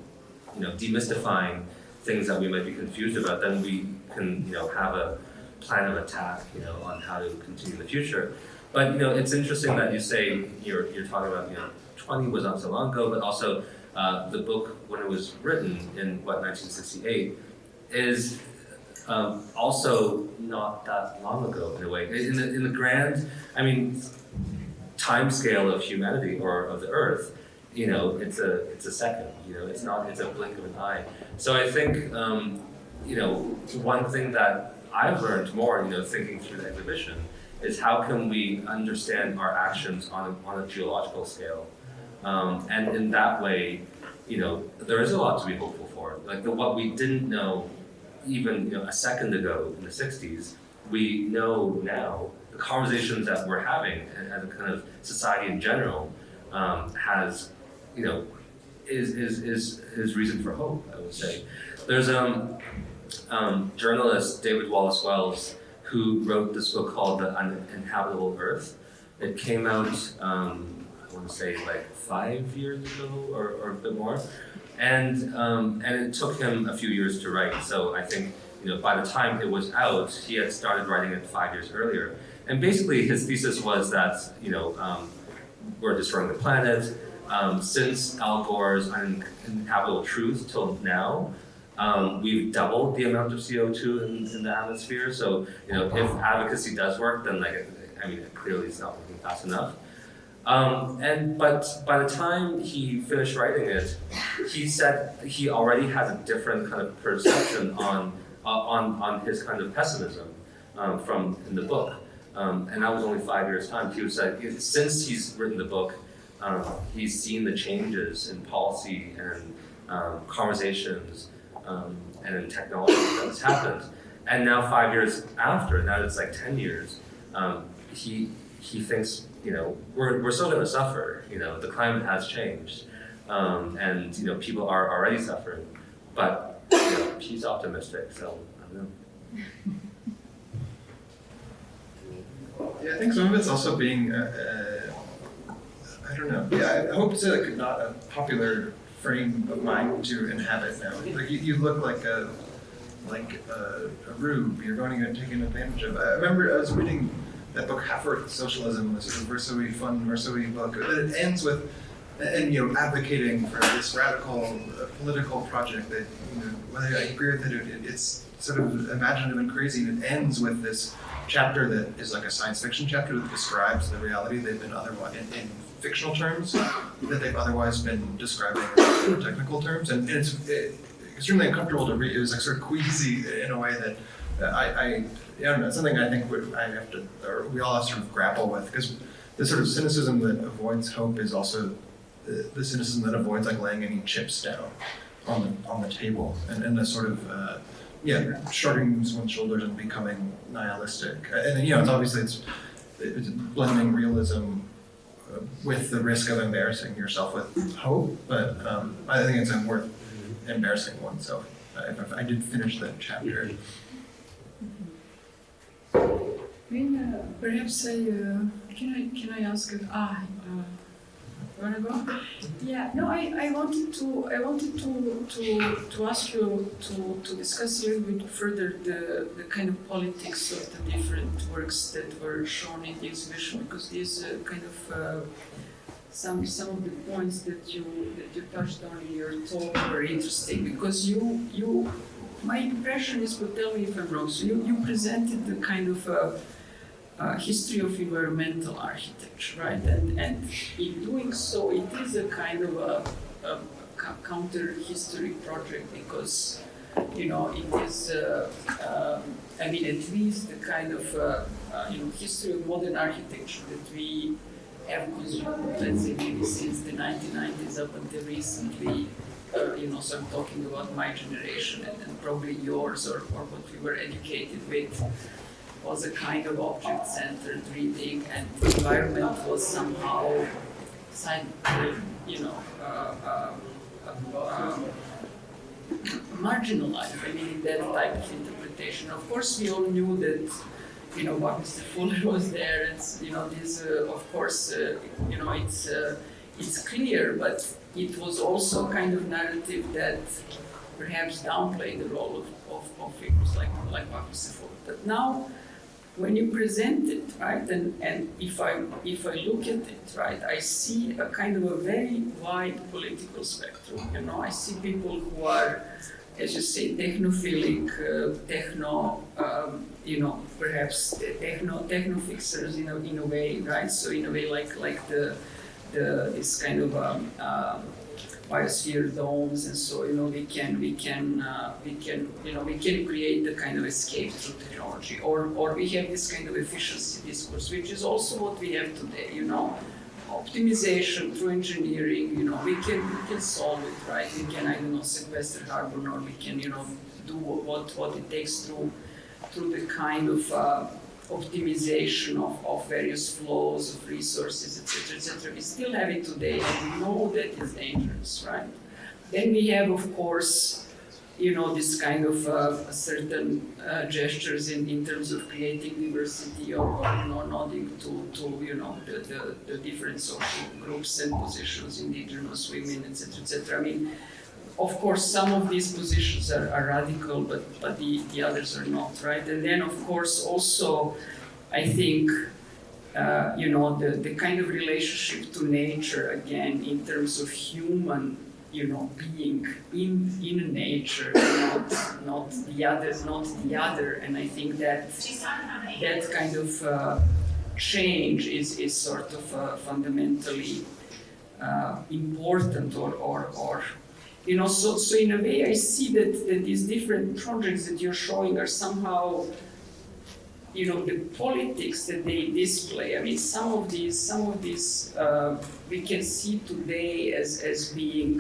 demystifying things that we might be confused about. Then we can have a plan of attack on how to continue in the future. But it's interesting that you say you're talking about 20 was not so long ago, but also the book when it was written in 1968 is also not that long ago in a way. In the grand, time scale of humanity or of the Earth, it's a second. It's a blink of an eye. So I think one thing that I've learned more, thinking through the exhibition, is how can we understand our actions on a geological scale, and in that way, there is a lot to be hopeful for. Like what we didn't know even a second ago in the 60s, we know now. The conversations that we're having as a kind of society in general has, is reason for hope, I would say. There's journalist David Wallace Wells who wrote this book called The Uninhabitable Earth. It came out, I want to say like 5 years ago or a bit more. And it took him a few years to write. So I think, by the time it was out, he had started writing it 5 years earlier. And basically his thesis was that, we're destroying the planet. Since Al Gore's Uninhabitable Truth till now, we've doubled the amount of CO2 in the atmosphere. So, if advocacy does work, then clearly it's not working fast enough. But by the time he finished writing it, he said he already has a different kind of perception on his kind of pessimism from in the book. And that was only 5 years' time. He was like, since he's written the book, he's seen the changes in policy and conversations and in technology that has happened. And now 5 years after, now it's like 10 years, he thinks, we're still going to suffer. The climate has changed, and people are already suffering. But he's optimistic, so I don't know. Yeah, I think some of it's also being, I don't know. Yeah, I hope it's not a popular frame of mind to inhabit now. Like you look like a rube. You're going to get taken advantage of. I remember I was reading that book, Half-Earth Socialism, this Versoe fun Versoe book. It ends with, advocating for this radical political project that, whether I agree with it, it's sort of imaginative and crazy. And it ends with this chapter that is like a science fiction chapter that describes the reality they've been otherwise in fictional terms that they've otherwise been describing in technical terms, and it's extremely uncomfortable to read. It was like sort of queasy in a way that I don't know. It's something I think we all have to sort of grapple with, because the sort of cynicism that avoids hope is also the cynicism that avoids like laying any chips down on the table, and the sort of shrugging one's shoulders and becoming nihilistic. And then, it's obviously it's blending realism with the risk of embarrassing yourself with hope, but I think it's worth embarrassing oneself. I did finish that chapter. Perhaps can I ask? You wanna go? Yeah, no, I wanted to ask you to discuss a little bit further the kind of politics of the different works that were shown in the exhibition, because these kind of some of the points that you touched on in your talk were interesting, because you my impression is, but tell me if I'm wrong, so you presented the kind of history of environmental architecture, right? And in doing so, it is a kind of a counter-history project, because, you know, it is, I mean, at least the kind of, you know, history of modern architecture that we have consumed, let's say, maybe since the 1990s up until recently, you know, so I'm talking about my generation and probably yours, or what we were educated with, was a kind of object-centered reading, and the environment was somehow, you know, marginalized. I mean, in that type of interpretation. Of course, we all knew that, you know, Wagstaffe was there, and you know, this, of course, you know, it's clear, but it was also a kind of narrative that perhaps downplayed the role of figures like Wagstaffe. But now, when you present it, right, and if I look at it, right, I see a kind of a very wide political spectrum. You know, I see people who are, as you say, technophilic, you know, perhaps techno fixers in a way, right? So in a way, like this kind of biosphere domes, and so, you know, we can create the kind of escape through technology, or we have this kind of efficiency discourse, which is also what we have today, you know, optimization through engineering, you know, we can solve it, right? We can, I don't know, sequester carbon, or we can, you know, do what it takes through the kind of optimization of various flows of resources, etc., etc. We still have it today, and we know that it's dangerous, right? Then we have, of course, you know, this kind of certain gestures in terms of creating diversity, or you know, nodding to you know, the different social groups and positions, indigenous women, etc., etc. I mean, of course, some of these positions are radical, but the others are not, right? And then, of course, also, I think, you know, the kind of relationship to nature, again, in terms of human, you know, being in nature, not the other. And I think that kind of change is sort of fundamentally important, or you know, so in a way, I see that these different projects that you're showing are somehow, you know, the politics that they display. I mean, some of these we can see today as being,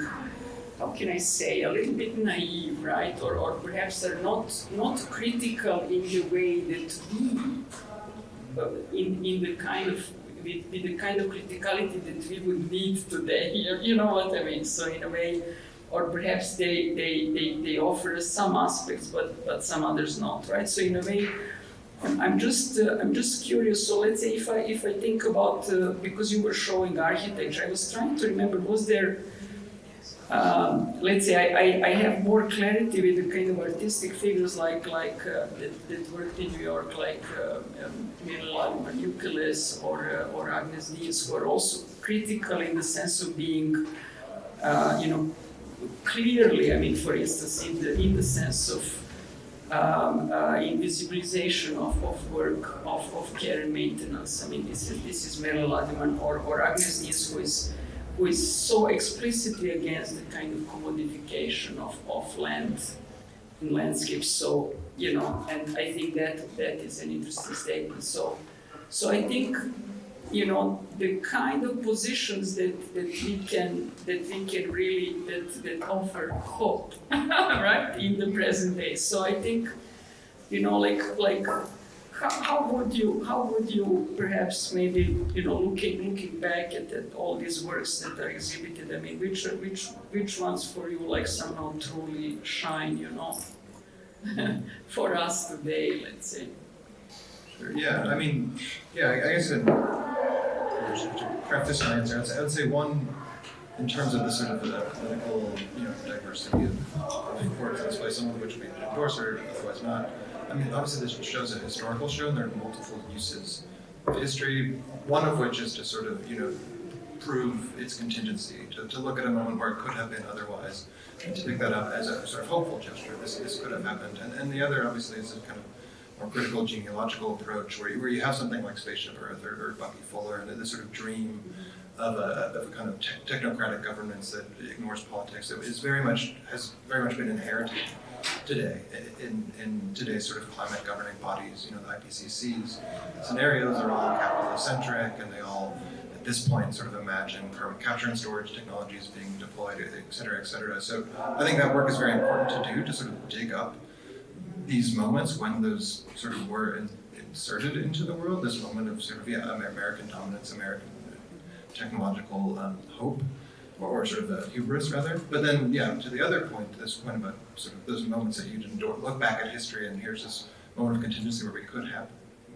how can I say, a little bit naive, right? Or perhaps are not critical in the way that we, in the kind of with the kind of criticality that we would need today. You know what I mean? So in a way. Or perhaps they offer some aspects, but some others not, right? So in a way, I'm just curious. So let's say if I think about, because you were showing architecture, I was trying to remember, was there, let's say I have more clarity with the kind of artistic figures like that worked in New York, like Mirella Manukeles or Agnes Diaz, who are also critical in the sense of being, you know, clearly, I mean, for instance, in the sense of invisibilization of work, of care and maintenance. I mean, this is Meryl Lademan or Agnes Diaz, who is so explicitly against the kind of commodification of land in landscapes. So, you know, and I think that is an interesting statement. So I think, you know, the kind of positions that we can really that offer hope, right, in the present day. So I think, you know, like how would you perhaps maybe, you know, looking back at all these works that are exhibited, I mean, which ones for you like somehow truly shine, you know, for us today, let's say. Yeah, I mean, yeah, I guess to craft this answer, I would say one, in terms of the sort of political, diversity of courts in this place, some of which we endorse or otherwise not. I mean, obviously this show's a historical show, and there are multiple uses of history, one of which is to sort of, prove its contingency, to look at a moment where it could have been otherwise, and to pick that up as a sort of hopeful gesture. This could have happened. And the other, obviously, is a kind of more critical genealogical approach where you have something like Spaceship Earth or Bucky Fuller, and this sort of dream of a kind of technocratic governance that ignores politics that has very much been inherited today in today's sort of climate governing bodies. The IPCC's scenarios are all capitalist-centric, and they all, at this point, sort of imagine carbon capture and storage technologies being deployed, et cetera, et cetera. So I think that work is very important to do, to sort of dig up these moments when those sort of were inserted into the world, this moment of sort of, American dominance, American technological hope, or sort of hubris, rather. But then, to the other point, this point about sort of those moments that you didn't look back at history, and here's this moment of contingency where we could have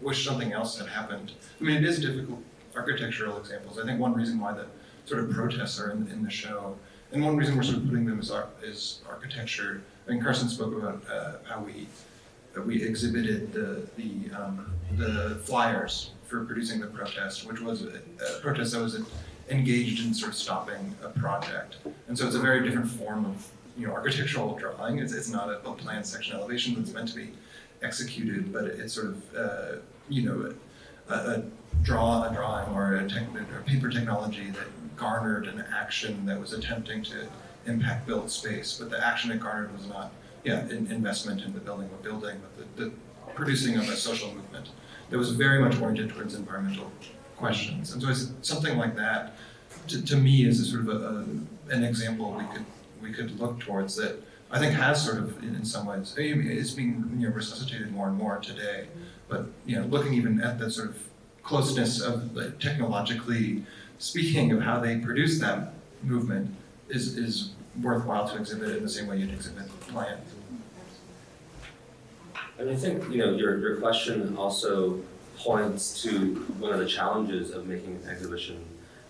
wished something else had happened. I mean, it is difficult architectural examples. I think one reason why the sort of protests are in the show, and one reason we're sort of putting them is architecture. I mean, Carson spoke about how we exhibited the flyers for producing the protest, which was a protest that was engaged in sort of stopping a project. And so it's a very different form of architectural drawing. It's not a planned section elevation that's meant to be executed, but it's sort of a drawing or a paper technology that garnered an action that was attempting to impact built space, but the action it garnered was not investment in the building we're building, but the producing of a social movement that was very much oriented towards environmental questions. And so it's something like that, to me, is a sort of an example we could look towards that I think has sort of, in some ways, is being resuscitated more and more today. But looking even at the sort of closeness of technologically speaking of how they produce that movement is worthwhile to exhibit in the same way you'd exhibit plans. And I think your question also points to one of the challenges of making an exhibition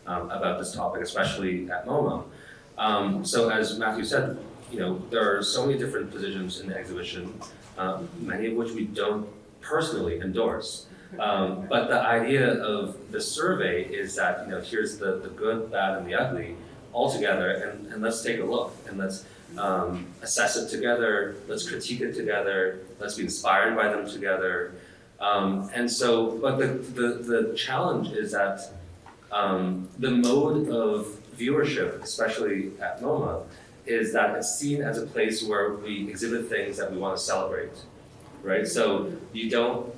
about this topic, especially at MoMA. So as Matthew said, there are so many different positions in the exhibition, many of which we don't personally endorse. But the idea of the survey is that here's the good, bad, and the ugly all together, and let's take a look and let's assess it together, let's critique it together, let's be inspired by them together. And so, but the challenge is that the mode of viewership, especially at MoMA, is that it's seen as a place where we exhibit things that we want to celebrate, right? So you don't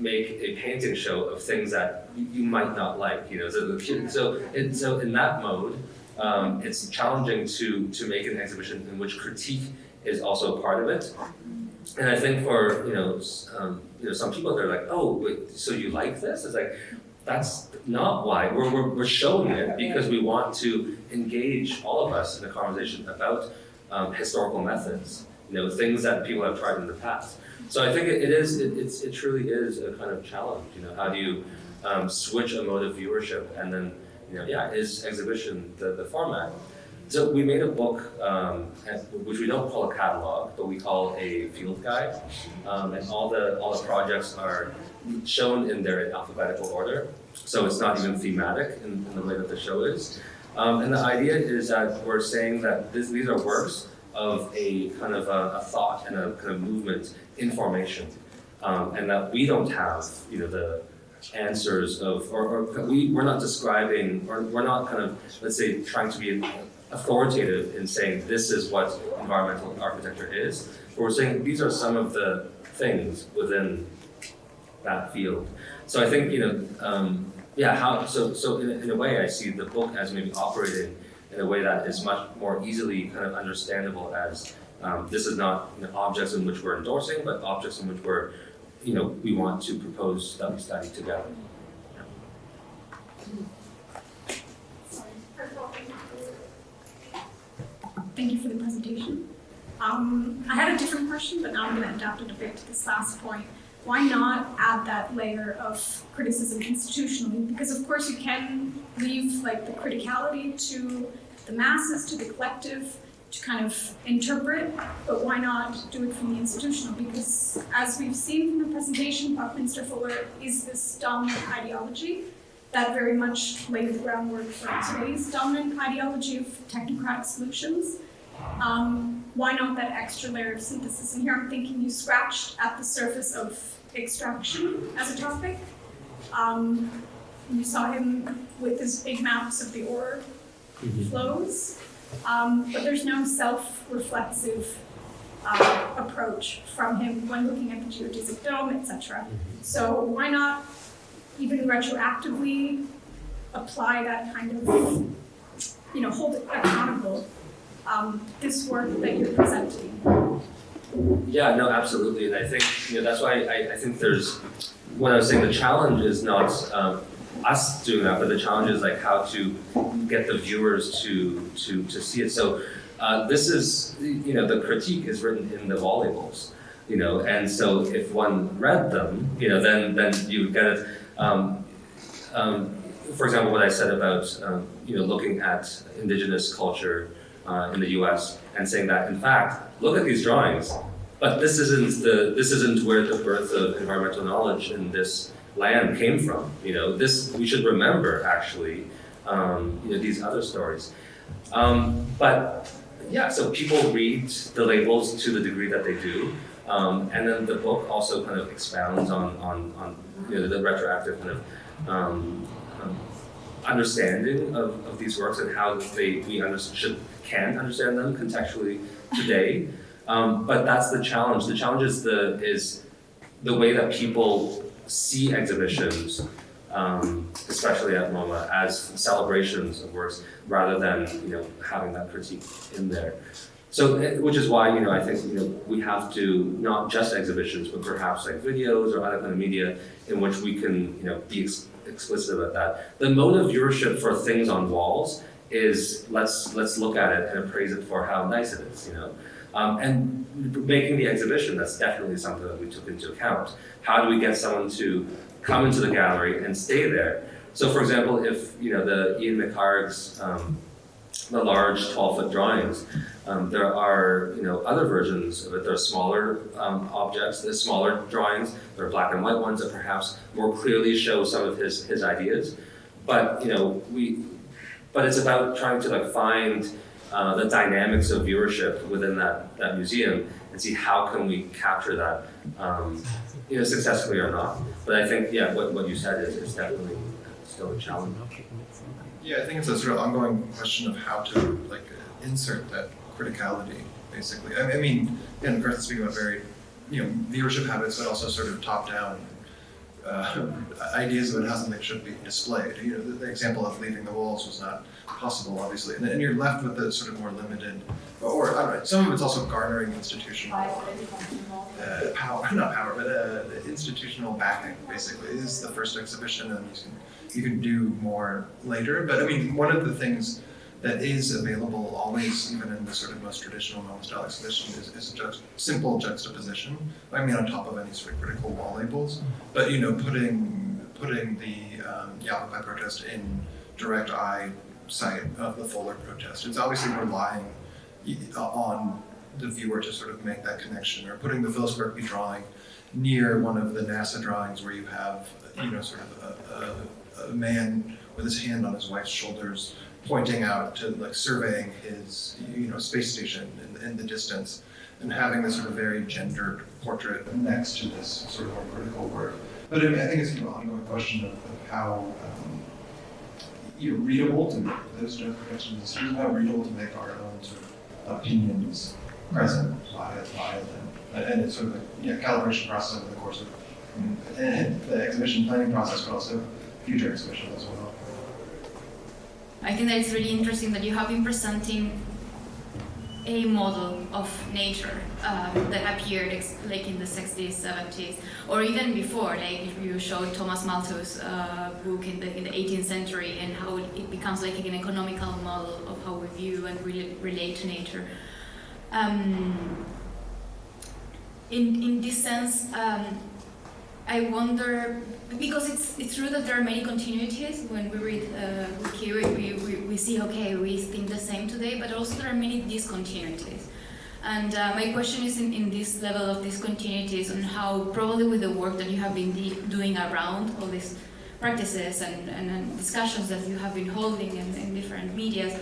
make a painting show of things that you might not like, So in that mode, it's challenging to make an exhibition in which critique is also a part of it. And I think for some people, they're like, oh, wait, so you like this? It's like, that's not why. We're showing it because we want to engage all of us in a conversation about historical methods, things that people have tried in the past. So I think it truly is a kind of challenge. How do you switch a mode of viewership, and then is exhibition the format? So we made a book, which we don't call a catalog, but we call a field guide, and all the projects are shown in their alphabetical order. So it's not even thematic in the way that the show is. And the idea is that we're saying that these are works of a kind of a thought and a kind of movement in formation, and that we don't have the answers of, or we're not describing, or we're not kind of, let's say, trying to be authoritative in saying this is what environmental architecture is, but we're saying these are some of the things within that field. So I think so in a way I see the book as maybe operating in a way that is much more easily kind of understandable as this is not objects in which we're endorsing, but objects in which we're we want to propose that we study together. Thank you for the presentation. I had a different question, but now I'm going to adapt it a bit to this last point. why not add that layer of criticism institutionally? Because of course you can leave like the criticality to the masses, to the collective, to kind of interpret, but why not do it from the institutional? Because as we've seen from the presentation, Buckminster Fuller is this dominant ideology that very much laid the groundwork for today's dominant ideology of technocratic solutions. Why not that extra layer of synthesis? And here I'm thinking you scratched at the surface of extraction as a topic. You saw him with his big maps of the ore flows. But there's no self-reflexive approach from him when looking at the geodesic dome, etc. So why not even retroactively apply that kind of, hold it accountable, this work that you're presenting? Yeah, no, absolutely. And I think, that's why I think there's, when I was saying the challenge is not us doing that, but the challenge is like how to get the viewers to see it. So this is, the critique is written in the wall labels, and so if one read them, then you would get it. For example, what I said about, looking at indigenous culture in the U.S. and saying that, in fact, look at these drawings, but this isn't where the birth of environmental knowledge in this land came from. This we should remember actually. These other stories, but yeah. So people read the labels to the degree that they do, and then the book also kind of expounds on the retroactive kind of understanding of these works and how we can understand them contextually today. But that's the challenge. The challenge is the way that people see exhibitions, especially at MoMA, as celebrations of works rather than having that critique in there. So, which is why I think we have to not just exhibitions, but perhaps like videos or other kind of media in which we can be explicit about that. The mode of viewership for things on walls is let's look at it and appraise it for how nice it is, and making the exhibition, that's definitely something that we took into account. How do we get someone to come into the gallery and stay there? So for example, if the Ian McHarg's the large 12-foot drawings, there are other versions of it. There are smaller objects, there's smaller drawings, there are black and white ones that perhaps more clearly show some of his ideas. But but it's about trying to find the dynamics of viewership within that museum and see how can we capture that, successfully or not. But I think, what you said is definitely still a challenge. Yeah, I think it's a sort of ongoing question of how to insert that criticality, basically. I mean, of course, speaking about very, viewership habits, but also sort of top-down ideas about how something should be displayed. The example of leaving the walls was not possible, obviously, and you're left with the sort of more limited, or I don't know, some of it's also garnering institutional institutional backing. Basically, this is the first exhibition, and you can do more later. But I mean, one of the things that is available always, even in the sort of most traditional MoMA-style exhibition, is a simple juxtaposition. I mean, on top of any sort of critical wall labels, but putting the Yavapai protest in direct eye sight of the Fuller protest. It's obviously relying on the viewer to sort of make that connection, or putting the Phyllis Berkby drawing near one of the NASA drawings where you have sort of a man with his hand on his wife's shoulders, pointing out to surveying his space station in the distance, and having this sort of very gendered portrait next to this sort of more critical work. But I mean, I think it's an ongoing question of how readable to make those justifications, how readable to make our own sort of opinions present by them, and it's sort of a calibration process over the course of the exhibition planning process, but also future exhibitions as well. I think that it's really interesting that you have been presenting a model of nature that appeared in the 60s, 70s, or even before. If you showed Thomas Malthus' book in the 18th century, and how it becomes an economical model of how we view and relate to nature. In this sense, I wonder, because it's true that there are many continuities. When we read Wiki, we see, okay, we think the same today, but also there are many discontinuities. And my question is in this level of discontinuities, and how probably with the work that you have been doing around all these practices and discussions that you have been holding in different medias,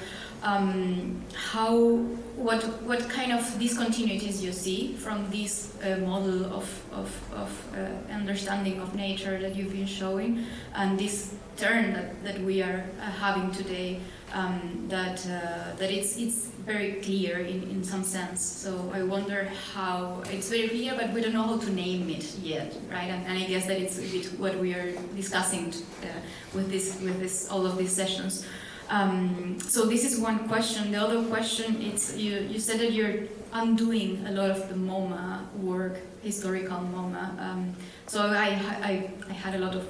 what kind of discontinuities you see from this model of understanding of nature that you've been showing, and this turn that we are having today, that it's very clear in some sense. So I wonder how it's very clear, but we don't know how to name it yet, right? And I guess that it's a bit what we are discussing with this all of these sessions. So this is one question. The other question is you said that you're undoing a lot of the MoMA work, historical MoMA. So I had a lot of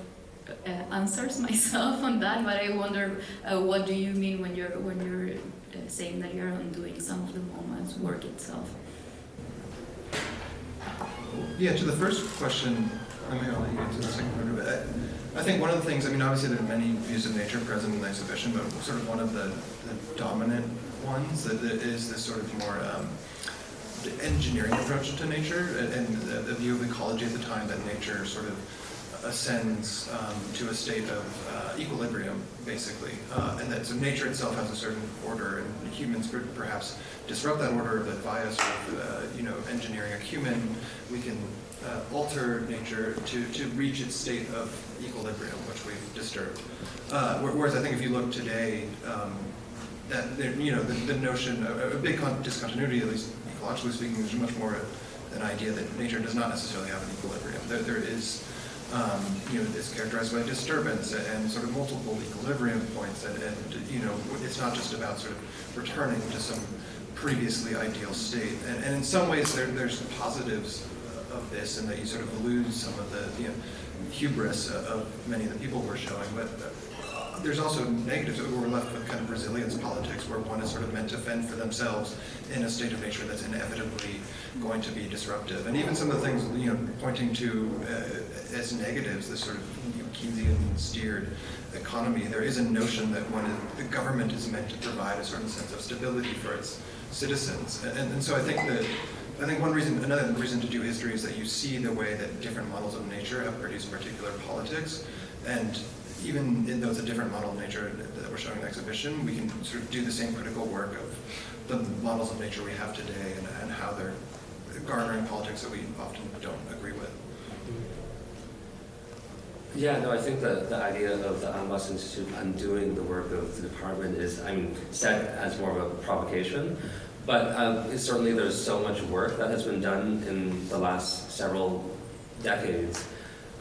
answers myself on that, but I wonder what do you mean when you're saying that you're undoing some of the MoMA's work itself? Yeah, to the first question, I'll let you get to the second part of it. I think one of the things, I mean, obviously there are many views of nature present in the exhibition, but sort of one of the dominant ones that is this sort of more engineering approach to nature, and the view of ecology at the time that nature sort of ascends to a state of equilibrium, basically, and that so nature itself has a certain order, and humans perhaps disrupt that order, but via sort of engineering a human, we can alter nature to reach its state of equilibrium, which we've disturbed. Whereas I think if you look today, that the notion, a big discontinuity, at least ecologically speaking, is much more an idea that nature does not necessarily have an equilibrium. There is, it's characterized by disturbance and sort of multiple equilibrium points, and it's not just about sort of returning to some previously ideal state. And in some ways, there's positives of this, and that you sort of lose some of the hubris of many of the people we're showing, but there's also negatives. We're left with kind of resilience politics, where one is sort of meant to fend for themselves in a state of nature that's inevitably going to be disruptive. And even some of the things pointing to as negatives, this sort of Keynesian-steered economy, there is a notion that the government is meant to provide a certain sense of stability for its citizens. And so I think another reason to do history is that you see the way that different models of nature have produced particular politics, and even though it's a different model of nature that we're showing in the exhibition, we can sort of do the same critical work of the models of nature we have today and how they're garnering politics that we often don't agree with. Yeah, no, I think the idea of the Anbas Institute undoing the work of the department is, said as more of a provocation, but certainly there's so much work that has been done in the last several decades,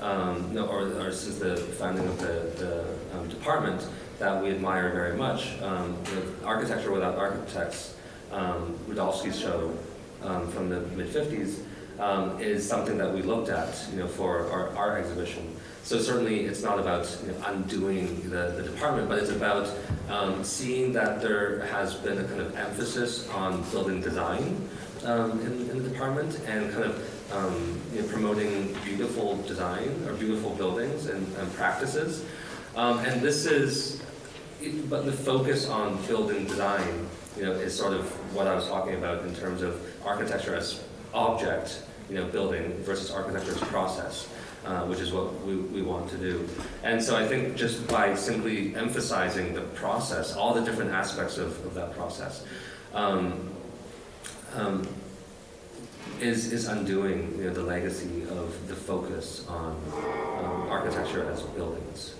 or since the founding of the department, that we admire very much. Architecture Without Architects, Rudolski's show from the mid-50s, is something that we looked at for our exhibition. So certainly it's not about undoing the department, but it's about seeing that there has been a kind of emphasis on building design in the department, and kind of promoting beautiful design or beautiful buildings and practices. And this is, but the focus on building design is sort of what I was talking about in terms of architecture as object, building, versus architecture as process. Which is what we want to do. And so I think just by simply emphasizing the process, all the different aspects of that process, is undoing the legacy of the focus on architecture as buildings.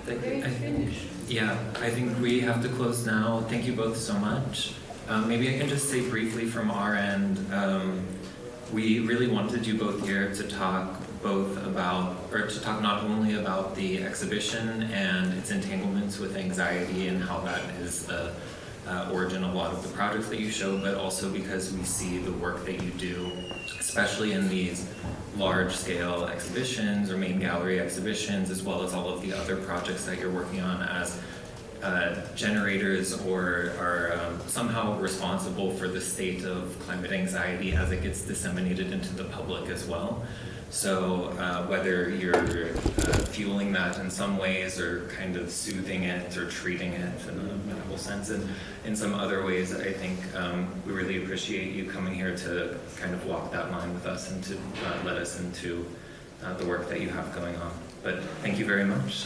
Thank you. I think we have to close now. Thank you both so much. Maybe I can just say briefly from our end, we really wanted you both here to talk not only about the exhibition and its entanglements with anxiety and how that is the origin of a lot of the projects that you show, but also because we see the work that you do, especially in these large-scale exhibitions or main gallery exhibitions, as well as all of the other projects that you're working on, as generators or are somehow responsible for the state of climate anxiety as it gets disseminated into the public as well. So whether you're fueling that in some ways or kind of soothing it or treating it in a medical sense, and in some other ways, I think we really appreciate you coming here to kind of walk that line with us and to let us into the work that you have going on. But thank you very much.